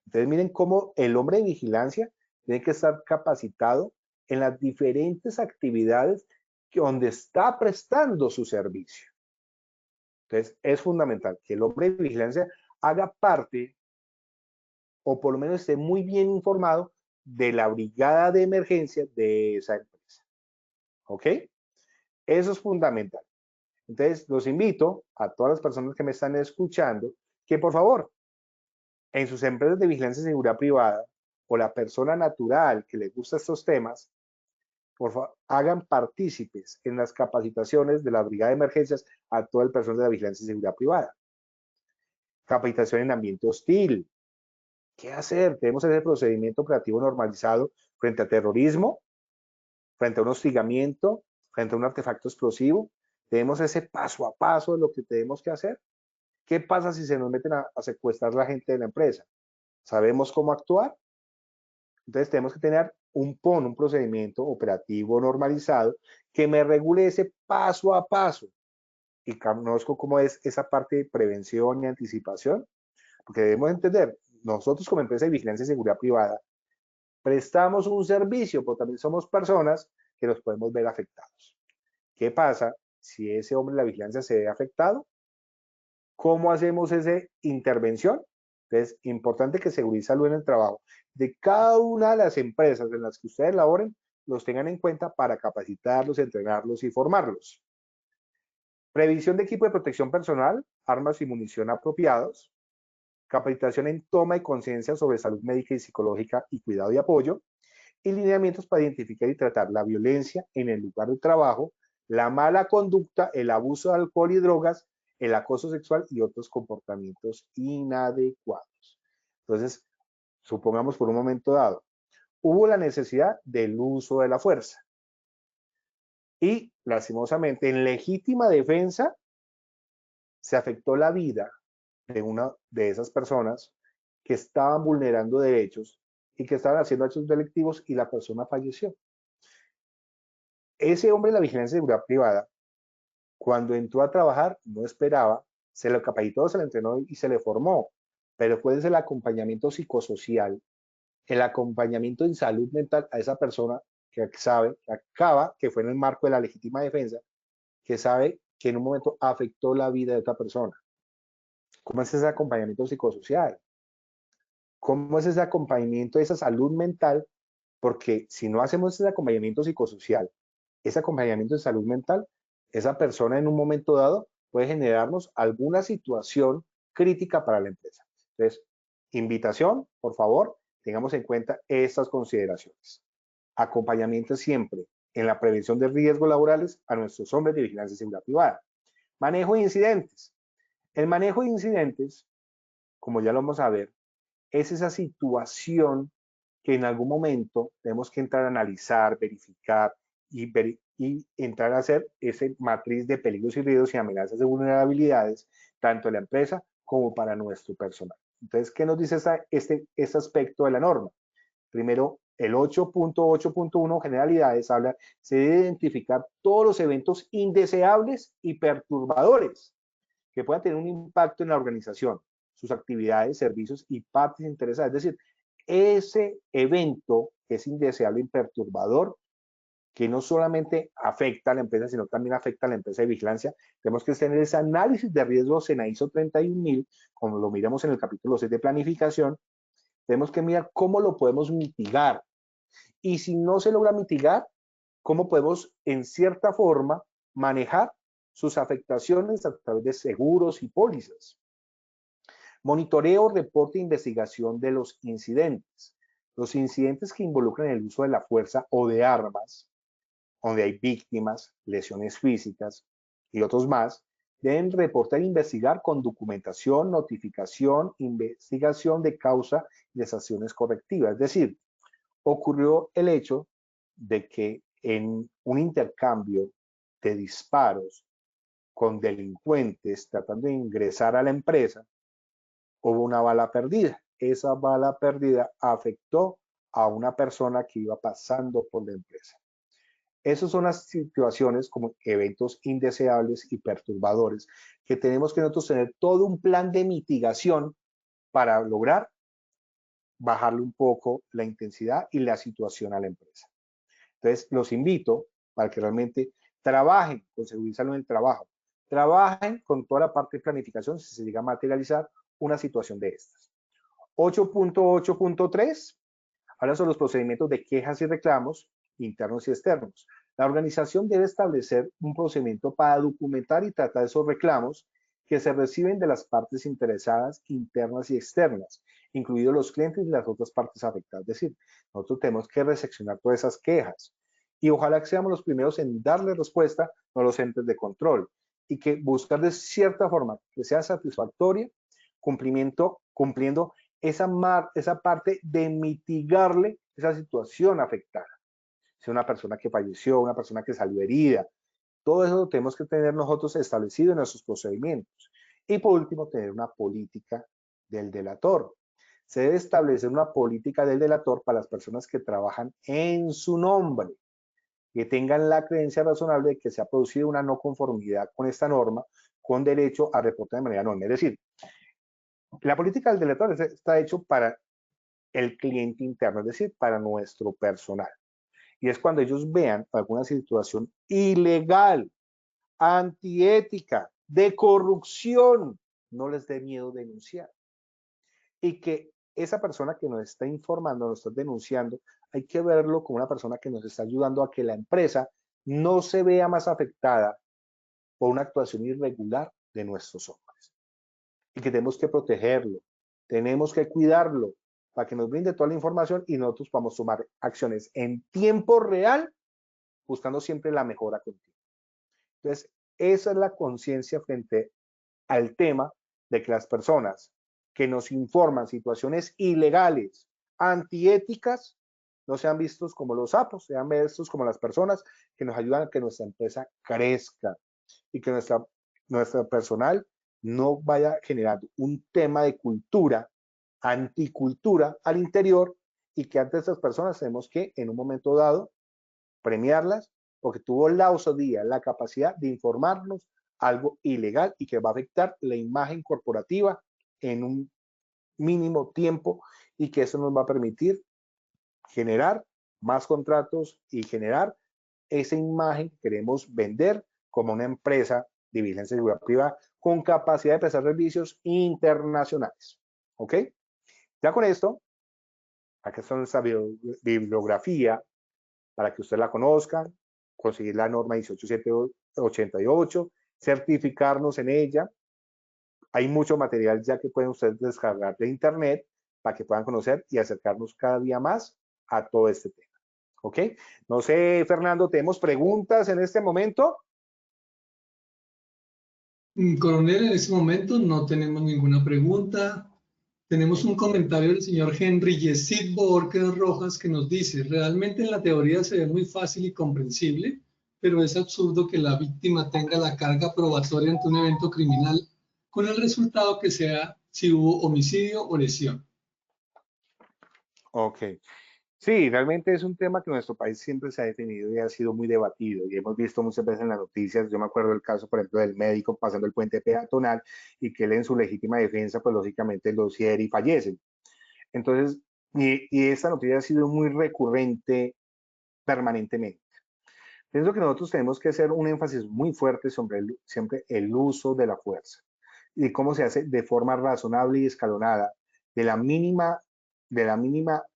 Speaker 3: Entonces miren cómo el hombre de vigilancia tiene que estar capacitado en las diferentes actividades donde está prestando su servicio. Entonces es fundamental que el hombre de vigilancia haga parte o por lo menos esté muy bien informado de la brigada de emergencia de esa empresa. ¿Ok? Eso es fundamental. Entonces los invito a todas las personas que me están escuchando que por favor en sus empresas de vigilancia y seguridad privada o la persona natural que le gusta estos temas, por favor, hagan partícipes en las capacitaciones de la Brigada de Emergencias a todo el personal de la vigilancia y seguridad privada. Capacitación en ambiente hostil. ¿Qué hacer? Tenemos ese procedimiento operativo normalizado frente a terrorismo, frente a un hostigamiento, frente a un artefacto explosivo. Tenemos ese paso a paso de lo que tenemos que hacer. ¿Qué pasa si se nos meten a secuestrar la gente de la empresa? ¿Sabemos cómo actuar? Entonces tenemos que tener un PON, un procedimiento operativo normalizado que me regule ese paso a paso. Y conozco cómo es esa parte de prevención y anticipación, porque debemos entender, nosotros como empresa de vigilancia y seguridad privada, prestamos un servicio, pero también somos personas que nos podemos ver afectados. ¿Qué pasa si ese hombre de la vigilancia se ve afectado? ¿Cómo hacemos esa intervención? Entonces, importante que seguridad y salud en el trabajo de cada una de las empresas en las que ustedes laboren, los tengan en cuenta para capacitarlos, entrenarlos y formarlos. Previsión de equipo de protección personal, armas y munición apropiados. Capacitación en toma de conciencia sobre salud médica y psicológica y cuidado y apoyo. Y lineamientos para identificar y tratar la violencia en el lugar de trabajo, la mala conducta, el abuso de alcohol y drogas, el acoso sexual y otros comportamientos inadecuados. Entonces, supongamos por un momento dado, hubo la necesidad del uso de la fuerza. Y, lastimosamente, en legítima defensa, se afectó la vida de una de esas personas que estaban vulnerando derechos y que estaban haciendo hechos delictivos y la persona falleció. Ese hombre de la vigilancia y seguridad privada, cuando entró a trabajar, no esperaba, se le capacitó, se le entrenó y se le formó, pero ¿cuál es el acompañamiento psicosocial, el acompañamiento en salud mental a esa persona que sabe, que acaba, que fue en el marco de la legítima defensa, que sabe que en un momento afectó la vida de otra persona? ¿Cómo es ese acompañamiento psicosocial? ¿Cómo es ese acompañamiento de esa salud mental? Porque si no hacemos ese acompañamiento psicosocial, ese acompañamiento de salud mental, esa persona en un momento dado puede generarnos alguna situación crítica para la empresa. Entonces, invitación, por favor, tengamos en cuenta estas consideraciones. Acompañamiento siempre en la prevención de riesgos laborales a nuestros hombres de vigilancia y seguridad privada. Manejo de incidentes. El manejo de incidentes, como ya lo vamos a ver, es esa situación que en algún momento tenemos que entrar a analizar, verificar y entrar a hacer esa matriz de peligros y riesgos y amenazas de vulnerabilidades, tanto en la empresa como para nuestro personal. Entonces, ¿qué nos dice este aspecto de la norma? Primero, el 8.8.1 generalidades habla, se debe identificar todos los eventos indeseables y perturbadores que puedan tener un impacto en la organización, sus actividades, servicios y partes interesadas. Es decir, ese evento que es indeseable y perturbador, que no solamente afecta a la empresa, sino también afecta a la empresa de vigilancia, tenemos que tener ese análisis de riesgos en la ISO 31000, como lo miramos en el capítulo 6 de planificación, tenemos que mirar cómo lo podemos mitigar. Y si no se logra mitigar, cómo podemos, en cierta forma, manejar sus afectaciones a través de seguros y pólizas. Monitoreo, reporte e investigación de los incidentes. Los incidentes que involucran el uso de la fuerza o de armas, donde hay víctimas, lesiones físicas y otros más, deben reportar e investigar con documentación, notificación, investigación de causa y de acciones correctivas. Es decir, ocurrió el hecho de que en un intercambio de disparos con delincuentes tratando de ingresar a la empresa, hubo una bala perdida. Esa bala perdida afectó a una persona que iba pasando por la empresa. Esas son las situaciones como eventos indeseables y perturbadores que tenemos que nosotros tener todo un plan de mitigación para lograr bajarle un poco la intensidad y la situación a la empresa. Entonces, los invito para que realmente trabajen con seguridad en el trabajo, trabajen con toda la parte de planificación si se llega a materializar una situación de estas. 8.8.3 habla sobre los procedimientos de quejas y reclamos internos y externos. La organización debe establecer un procedimiento para documentar y tratar esos reclamos que se reciben de las partes interesadas internas y externas, incluidos los clientes y las otras partes afectadas. Es decir, nosotros tenemos que reseccionar todas esas quejas y ojalá que seamos los primeros en darle respuesta a los entes de control y que buscar de cierta forma que sea satisfactoria, cumpliendo esa parte de mitigarle esa situación afectada. Si una persona que falleció, una persona que salió herida, todo eso lo tenemos que tener nosotros establecido en nuestros procedimientos. Y por último, tener una política del delator. Se debe establecer una política del delator para las personas que trabajan en su nombre, que tengan la creencia razonable de que se ha producido una no conformidad con esta norma, con derecho a reportar de manera anónima. Es decir, la política del delator está hecho para el cliente interno, es decir, para nuestro personal. Y es cuando ellos vean alguna situación ilegal, antiética, de corrupción, no les dé miedo denunciar. Y que esa persona que nos está informando, nos está denunciando, hay que verlo como una persona que nos está ayudando a que la empresa no se vea más afectada por una actuación irregular de nuestros hombres. Y que tenemos que protegerlo, tenemos que cuidarlo para que nos brinde toda la información y nosotros podamos tomar acciones en tiempo real, buscando siempre la mejora continua. Entonces, esa es la conciencia frente al tema de que las personas que nos informan situaciones ilegales, antiéticas, no sean vistos como los sapos, sean vistos como las personas que nos ayudan a que nuestra empresa crezca y que nuestra personal no vaya generando un tema de cultura, anticultura al interior y que ante estas personas tenemos que en un momento dado premiarlas porque tuvo la osadía, la capacidad de informarnos algo ilegal y que va a afectar la imagen corporativa en un mínimo tiempo y que eso nos va a permitir generar más contratos y generar esa imagen que queremos vender como una empresa de vigilancia y seguridad privada con capacidad de prestar servicios internacionales. ¿Ok? Ya con esto, aquí está nuestra bibliografía para que usted la conozca, conseguir la norma 18788, certificarnos en ella. Hay mucho material ya que pueden ustedes descargar de internet para que puedan conocer y acercarnos cada día más a todo este tema. ¿Ok? No sé, Fernando, ¿tenemos preguntas en este momento?
Speaker 4: Coronel, en este momento no tenemos ninguna pregunta. Tenemos un comentario del señor Henry Yesid Borges Rojas que nos dice, realmente en la teoría se ve muy fácil y comprensible, pero es absurdo que la víctima tenga la carga probatoria ante un evento criminal con el resultado que sea si hubo homicidio o lesión.
Speaker 3: Ok. Sí, realmente es un tema que en nuestro país siempre se ha definido y ha sido muy debatido y hemos visto muchas veces en las noticias. Yo me acuerdo del caso, por ejemplo, del médico pasando el puente peatonal y que él en su legítima defensa, pues lógicamente lo hiere y fallece. Entonces, y esta noticia ha sido muy recurrente permanentemente. Pienso que nosotros tenemos que hacer un énfasis muy fuerte sobre siempre el uso de la fuerza y cómo se hace de forma razonable y escalonada, de la mínima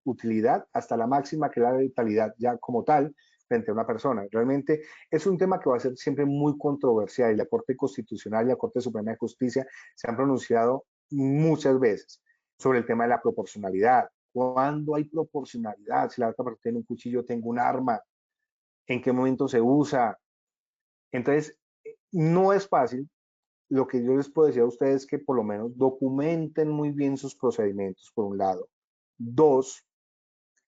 Speaker 3: utilidad hasta la máxima, que es la letalidad ya como tal frente a una persona. Realmente es un tema que va a ser siempre muy controversial y la Corte Constitucional y la Corte Suprema de Justicia se han pronunciado muchas veces sobre el tema de la proporcionalidad. ¿Cuándo hay proporcionalidad? Si la otra persona tiene un cuchillo, tengo un arma, ¿en qué momento se usa? Entonces, no es fácil. Lo que yo les puedo decir a ustedes es que por lo menos documenten muy bien sus procedimientos, por un lado. Dos,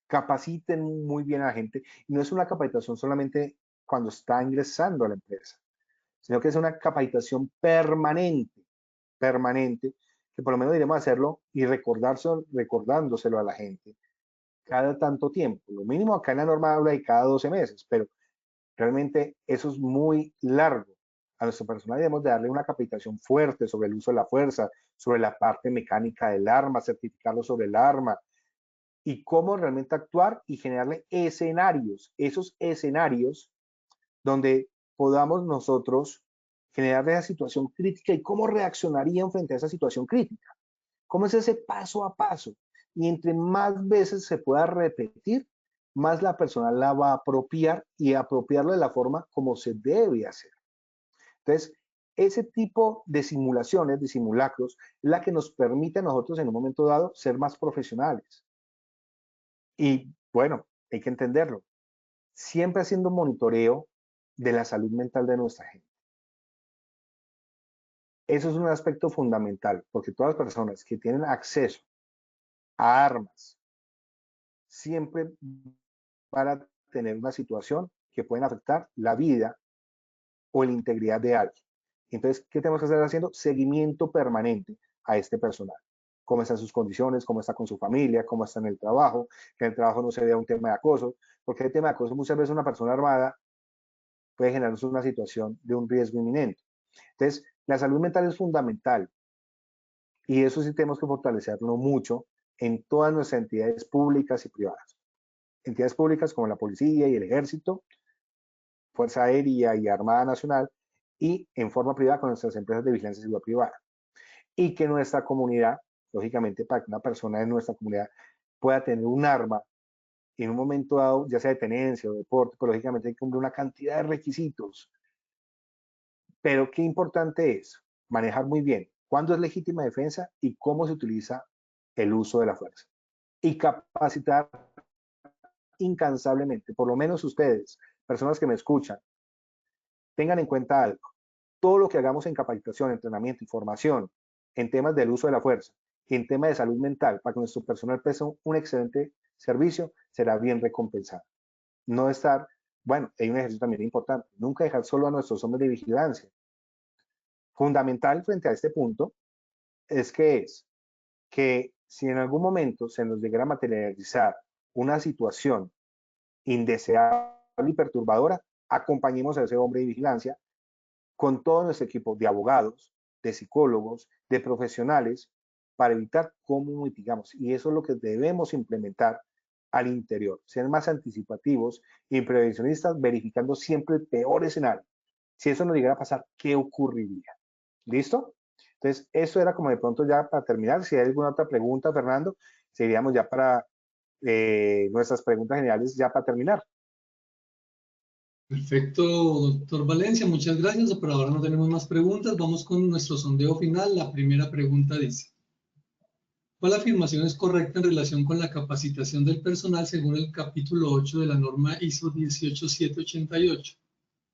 Speaker 3: capaciten muy bien a la gente. Y no es una capacitación solamente cuando está ingresando a la empresa, sino que es una capacitación permanente, que por lo menos diremos hacerlo y recordándoselo a la gente cada tanto tiempo. Lo mínimo acá en la norma habla de cada 12 meses, pero realmente eso es muy largo. A nuestro personal debemos de darle una capacitación fuerte sobre el uso de la fuerza, sobre la parte mecánica del arma, certificarlo sobre el arma y cómo realmente actuar y generarle escenarios, esos escenarios donde podamos nosotros generar esa situación crítica y cómo reaccionarían frente a esa situación crítica. ¿Cómo es ese paso a paso? Y entre más veces se pueda repetir, más la persona la va a apropiar y apropiarlo de la forma como se debe hacer. Entonces, ese tipo de simulaciones, de simulacros, es la que nos permite a nosotros en un momento dado ser más profesionales. Y bueno, hay que entenderlo, siempre haciendo monitoreo de la salud mental de nuestra gente. Eso es un aspecto fundamental, porque todas las personas que tienen acceso a armas siempre van a tener una situación que pueden afectar la vida o la integridad de alguien. Entonces, ¿qué tenemos que estar haciendo? Seguimiento permanente a este personal. Cómo están sus condiciones, cómo está con su familia, cómo está en el trabajo, que en el trabajo no se vea un tema de acoso, porque el tema de acoso muchas veces una persona armada puede generarnos una situación de un riesgo inminente. Entonces, la salud mental es fundamental y eso sí tenemos que fortalecerlo mucho en todas nuestras entidades públicas y privadas. Entidades públicas como la policía y el ejército, Fuerza Aérea y Armada Nacional, y en forma privada con nuestras empresas de vigilancia y seguridad privada. Y que nuestra comunidad, lógicamente, para que una persona de nuestra comunidad pueda tener un arma en un momento dado, ya sea de tenencia o deporte, pues lógicamente hay que cumplir una cantidad de requisitos. Pero qué importante es manejar muy bien cuándo es legítima defensa y cómo se utiliza el uso de la fuerza. Y capacitar incansablemente, por lo menos ustedes, personas que me escuchan, tengan en cuenta algo. Todo lo que hagamos en capacitación, entrenamiento y formación en temas del uso de la fuerza y en temas de salud mental para que nuestro personal preste un excelente servicio será bien recompensado. No estar, bueno, hay un ejercicio también importante, nunca dejar solo a nuestros hombres de vigilancia. Fundamental frente a este punto es que si en algún momento se nos llegara a materializar una situación indeseable y perturbadora, acompañemos a ese hombre de vigilancia con todo nuestro equipo de abogados, de psicólogos, de profesionales, para evitar cómo mitigamos. Y eso es lo que debemos implementar al interior, ser más anticipativos y prevencionistas, verificando siempre el peor escenario. Si eso nos llegara a pasar, ¿qué ocurriría? ¿Listo? Entonces, eso era como de pronto ya para terminar. Si hay alguna otra pregunta, Fernando, seguiríamos ya para nuestras preguntas generales ya para terminar.
Speaker 4: Perfecto, doctor Valencia, muchas gracias. Por ahora no tenemos más preguntas. Vamos con nuestro sondeo final. La primera pregunta dice: ¿cuál afirmación es correcta en relación con la capacitación del personal según el capítulo 8 de la norma ISO 18788?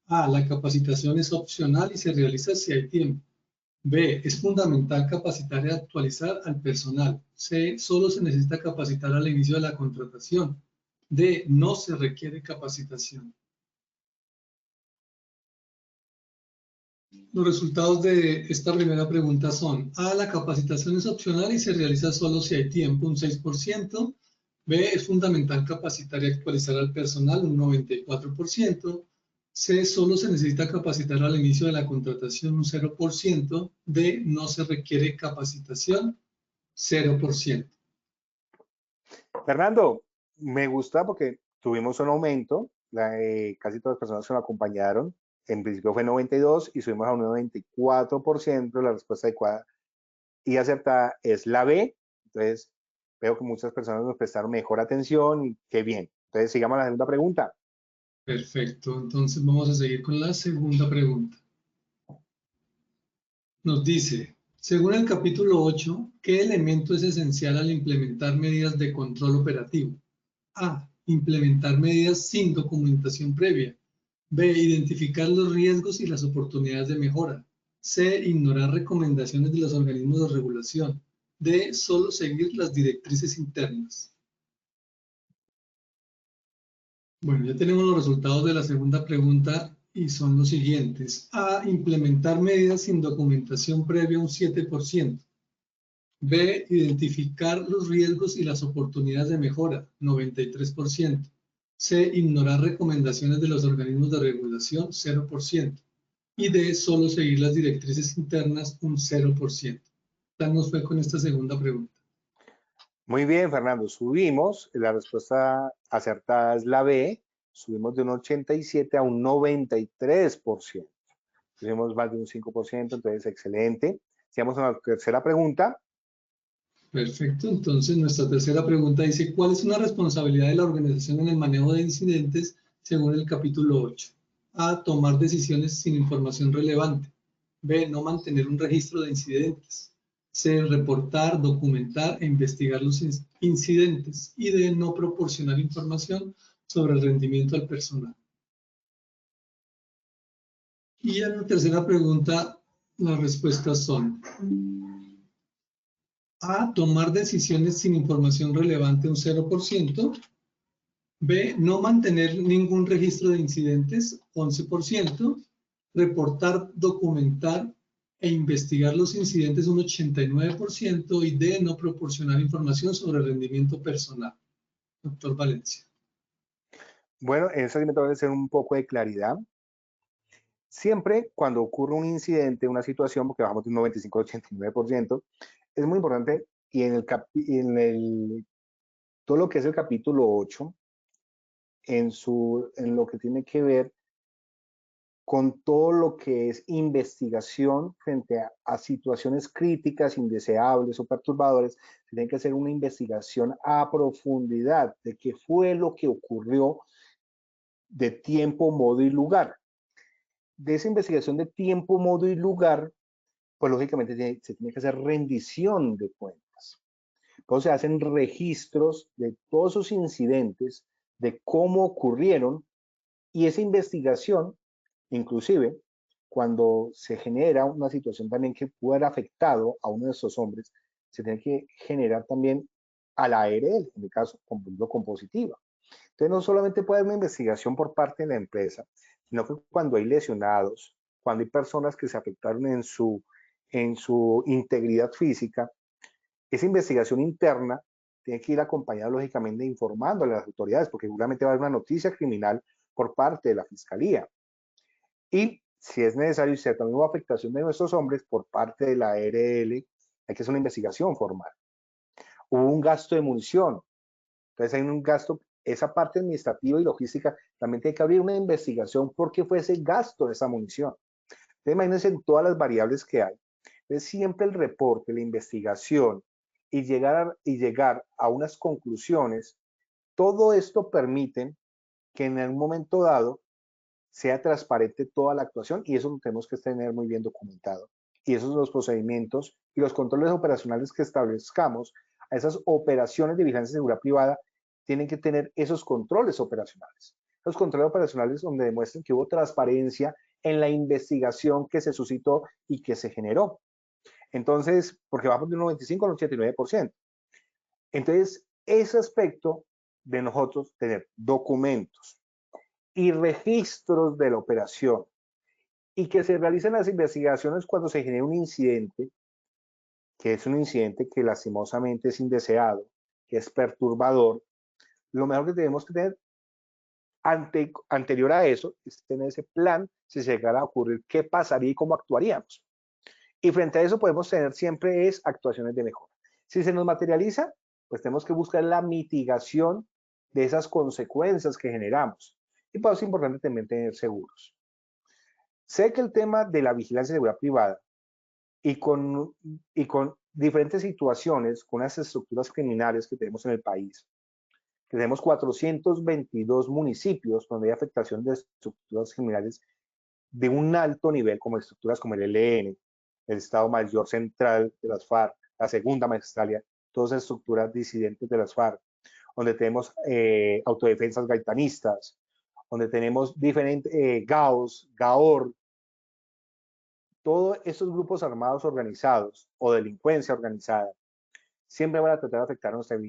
Speaker 4: A. La capacitación es opcional y se realiza si hay tiempo. B, es fundamental capacitar y actualizar al personal. C, solo se necesita capacitar al inicio de la contratación. D, no se requiere capacitación. Los resultados de esta primera pregunta son: A, la capacitación es opcional y se realiza solo si hay tiempo, un 6%. B, es fundamental capacitar y actualizar al personal, un 94%. C, solo se necesita capacitar al inicio de la contratación, un 0%. D, no se requiere capacitación, 0%.
Speaker 3: Fernando, me gusta porque tuvimos un aumento, casi todas las personas que nos acompañaron, en principio fue 92 y subimos a un 94%, la respuesta adecuada y acertada es la B. Entonces, veo que muchas personas nos prestaron mejor atención y qué bien. Entonces, sigamos a la segunda pregunta.
Speaker 4: Perfecto, entonces vamos a seguir con la segunda pregunta. Nos dice, según el capítulo 8, ¿qué elemento es esencial al implementar medidas de control operativo? A, implementar medidas sin documentación previa. B, identificar los riesgos y las oportunidades de mejora. C, ignorar recomendaciones de los organismos de regulación. D, solo seguir las directrices internas. Bueno, ya tenemos los resultados de la segunda pregunta y son los siguientes. A, implementar medidas sin documentación previa, un 7%. B, identificar los riesgos y las oportunidades de mejora, 93%. C, ignorar recomendaciones de los organismos de regulación, 0%. Y D, solo seguir las directrices internas, un 0%. ¿Qué nos fue con esta segunda pregunta?
Speaker 3: Muy bien, Fernando, subimos, la respuesta acertada es la B, subimos de un 87 a un 93%. Subimos más de un 5%, entonces excelente. Sigamos a la tercera pregunta.
Speaker 4: Perfecto, entonces nuestra tercera pregunta dice, ¿cuál es una responsabilidad de la organización en el manejo de incidentes según el capítulo 8? A, tomar decisiones sin información relevante. B, no mantener un registro de incidentes. C, reportar, documentar e investigar los incidentes. Y D, no proporcionar información sobre el rendimiento del personal. Y en la tercera pregunta, las respuestas son: A, tomar decisiones sin información relevante, un 0%. B, no mantener ningún registro de incidentes, 11%. Reportar, documentar e investigar los incidentes, un 89%. Y D, no proporcionar información sobre el rendimiento personal. Doctor Valencia.
Speaker 3: Bueno, en ese segmento debe ser un poco de claridad. Siempre cuando ocurre un incidente, una situación, porque bajamos de un 95 al 89%, es muy importante y todo lo que es el capítulo 8, en lo que tiene que ver con todo lo que es investigación frente a situaciones críticas, indeseables o perturbadores, se tiene que hacer una investigación a profundidad de qué fue lo que ocurrió de tiempo, modo y lugar. De esa investigación de tiempo, modo y lugar, pues lógicamente se tiene que hacer rendición de cuentas. Entonces se hacen registros de todos esos incidentes, de cómo ocurrieron, y esa investigación, inclusive, cuando se genera una situación también que puede haber afectado a uno de estos hombres, se tiene que generar también a la ARL, en mi caso, compositiva. Entonces, no solamente puede haber una investigación por parte de la empresa, sino que cuando hay lesionados, cuando hay personas que se afectaron en su integridad física, esa investigación interna tiene que ir acompañada, lógicamente, informando a las autoridades, porque seguramente va a haber una noticia criminal por parte de la Fiscalía. Y si es necesario y si también hubo afectación de nuestros hombres por parte de la ARL, hay que hacer una investigación formal. Hubo un gasto de munición, entonces hay un gasto, esa parte administrativa y logística también tiene que abrir una investigación por qué fue ese gasto de esa munición. Entonces imagínense todas las variables que hay. Entonces siempre el reporte, la investigación y llegar a unas conclusiones, todo esto permite que en un momento dado sea transparente toda la actuación y eso lo tenemos que tener muy bien documentado. Y esos son los procedimientos y los controles operacionales que establezcamos a esas operaciones de vigilancia de seguridad privada tienen que tener esos controles operacionales. Los controles operacionales donde demuestren que hubo transparencia en la investigación que se suscitó y que se generó. Entonces, porque vamos de un 95 al 89%. Entonces, ese aspecto de nosotros tener documentos y registros de la operación y que se realicen las investigaciones cuando se genera un incidente, que es un incidente que lastimosamente es indeseado, que es perturbador, lo mejor que tenemos que tener anterior a eso es tener ese plan si se llegara a ocurrir, qué pasaría y cómo actuaríamos. Y frente a eso podemos tener siempre es actuaciones de mejora. Si se nos materializa, pues tenemos que buscar la mitigación de esas consecuencias que generamos. Y por eso es importante también tener seguros. Sé que el tema de la vigilancia de seguridad privada y con diferentes situaciones, con las estructuras criminales que tenemos en el país, que tenemos 422 municipios donde hay afectación de estructuras criminales de un alto nivel, como estructuras como el ELN, el Estado Mayor Central de las FARC, la Segunda Magistralia, todas esas estructuras disidentes de las FARC, donde tenemos autodefensas gaitanistas, donde tenemos diferentes GAOs, GAOR, todos estos grupos armados organizados o delincuencia organizada, siempre van a tratar de afectar a nuestras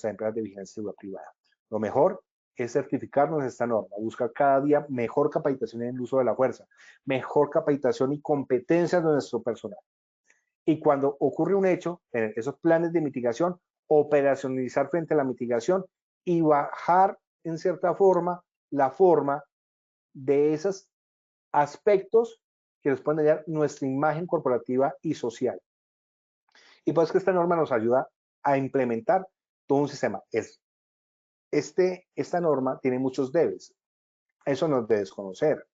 Speaker 3: empresas de vigilancia y seguridad privada. Lo mejor es certificarnos en esta norma, buscar cada día mejor capacitación en el uso de la fuerza, mejor capacitación y competencias de nuestro personal. Y cuando ocurre un hecho, tener esos planes de mitigación, operacionalizar frente a la mitigación y bajar en cierta forma la forma de esos aspectos que nos pueden dañar nuestra imagen corporativa y social. Y pues que esta norma nos ayuda a implementar todo un sistema. Esta norma tiene muchos debes, eso no es de desconocer,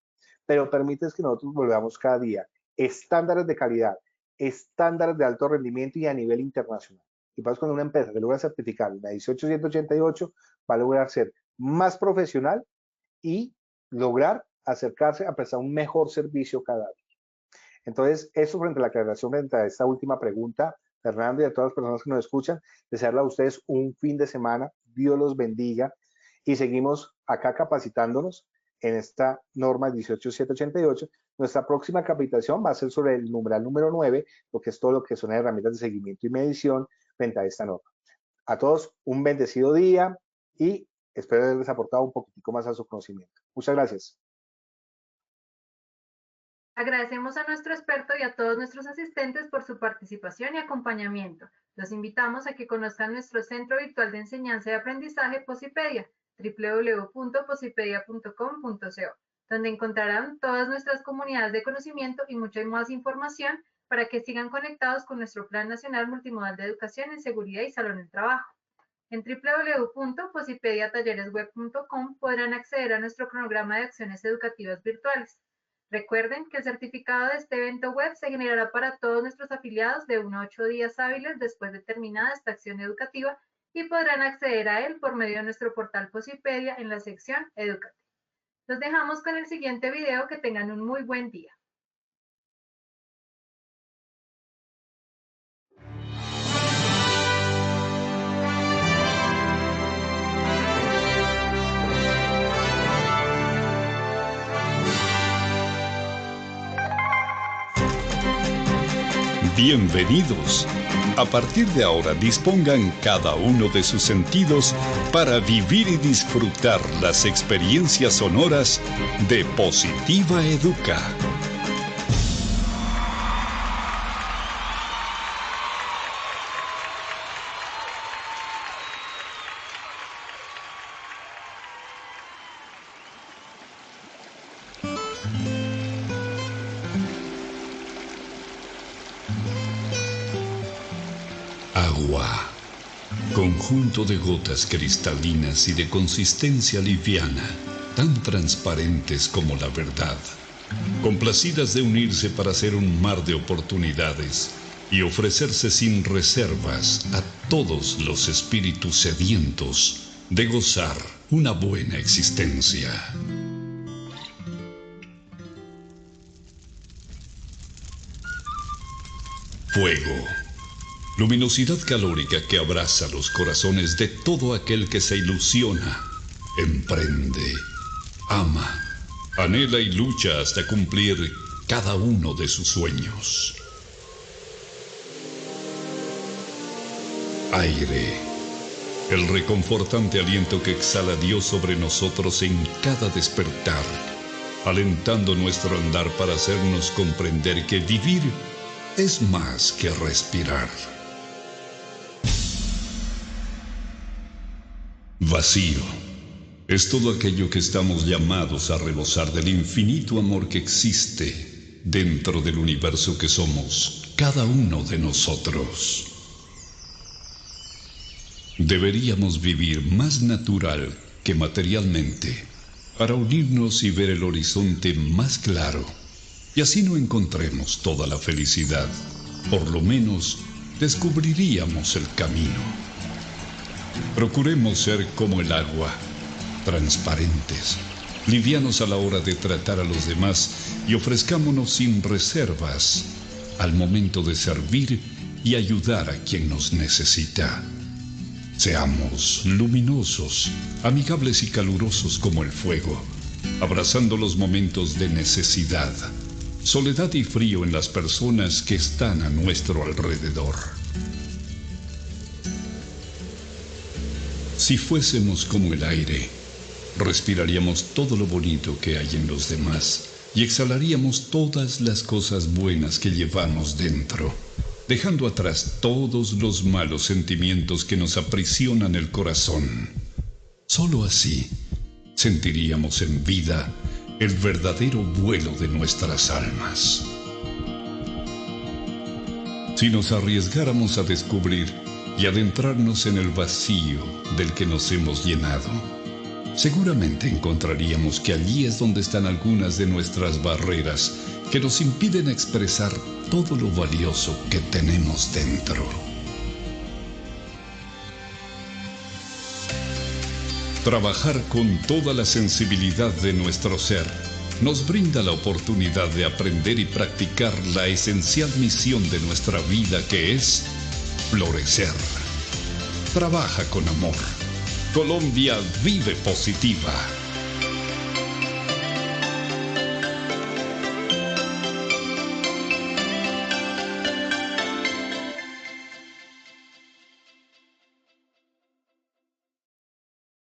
Speaker 3: pero permite que nosotros volvamos cada día estándares de calidad, estándares de alto rendimiento y a nivel internacional. Y pues cuando una empresa que logra certificar la 18788 va a lograr ser más profesional y lograr acercarse a prestar un mejor servicio cada día. Entonces, eso frente a la aclaración, frente a esta última pregunta, Fernando, y a todas las personas que nos escuchan, desearle a ustedes un fin de semana, Dios los bendiga, y seguimos acá capacitándonos en esta norma 18788. Nuestra próxima capacitación va a ser sobre el numeral número 9, lo que es todo lo que son herramientas de seguimiento y medición frente a esta norma. A todos, un bendecido día y espero haberles aportado un poquitico más a su conocimiento. Muchas gracias.
Speaker 2: Agradecemos a nuestro experto y a todos nuestros asistentes por su participación y acompañamiento. Los invitamos a que conozcan nuestro Centro Virtual de Enseñanza y Aprendizaje Posipedia, www.posipedia.com.co, donde encontrarán todas nuestras comunidades de conocimiento y mucha más información para que sigan conectados con nuestro Plan Nacional Multimodal de Educación en Seguridad y Salud del Trabajo. En www.posipediatalleresweb.com podrán acceder a nuestro cronograma de acciones educativas virtuales. Recuerden que el certificado de este evento web se generará para todos nuestros afiliados de 1 a 8 días hábiles después de terminada esta acción educativa y podrán acceder a él por medio de nuestro portal Posipedia en la sección Educativa. Los dejamos con el siguiente video. Que tengan un muy buen día.
Speaker 5: Bienvenidos. A partir de ahora dispongan cada uno de sus sentidos para vivir y disfrutar las experiencias sonoras de Positiva Educa. Agua, conjunto de gotas cristalinas y de consistencia liviana, tan transparentes como la verdad, complacidas de unirse para hacer un mar de oportunidades y ofrecerse sin reservas a todos los espíritus sedientos de gozar una buena existencia. Fuego. Luminosidad calórica que abraza los corazones de todo aquel que se ilusiona, emprende, ama, anhela y lucha hasta cumplir cada uno de sus sueños. Aire. El reconfortante aliento que exhala Dios sobre nosotros en cada despertar, alentando nuestro andar para hacernos comprender que vivir es más que respirar. Vacío. Es todo aquello que estamos llamados a rebosar del infinito amor que existe dentro del universo que somos cada uno de nosotros. Deberíamos vivir más natural que materialmente para unirnos y ver el horizonte más claro, y así no encontremos toda la felicidad. Por lo menos descubriríamos el camino. Procuremos ser como el agua, transparentes, livianos a la hora de tratar a los demás y ofrezcámonos sin reservas al momento de servir y ayudar a quien nos necesita. Seamos luminosos, amigables y calurosos como el fuego, abrazando los momentos de necesidad, soledad y frío en las personas que están a nuestro alrededor. Si fuésemos como el aire, respiraríamos todo lo bonito que hay en los demás y exhalaríamos todas las cosas buenas que llevamos dentro, dejando atrás todos los malos sentimientos que nos aprisionan el corazón. Solo así sentiríamos en vida el verdadero vuelo de nuestras almas. Si nos arriesgáramos a descubrir y adentrarnos en el vacío del que nos hemos llenado, seguramente encontraríamos que allí es donde están algunas de nuestras barreras que nos impiden expresar todo lo valioso que tenemos dentro. Trabajar con toda la sensibilidad de nuestro ser nos brinda la oportunidad de aprender y practicar la esencial misión de nuestra vida, que es florecer. Trabaja con amor. Colombia vive positiva.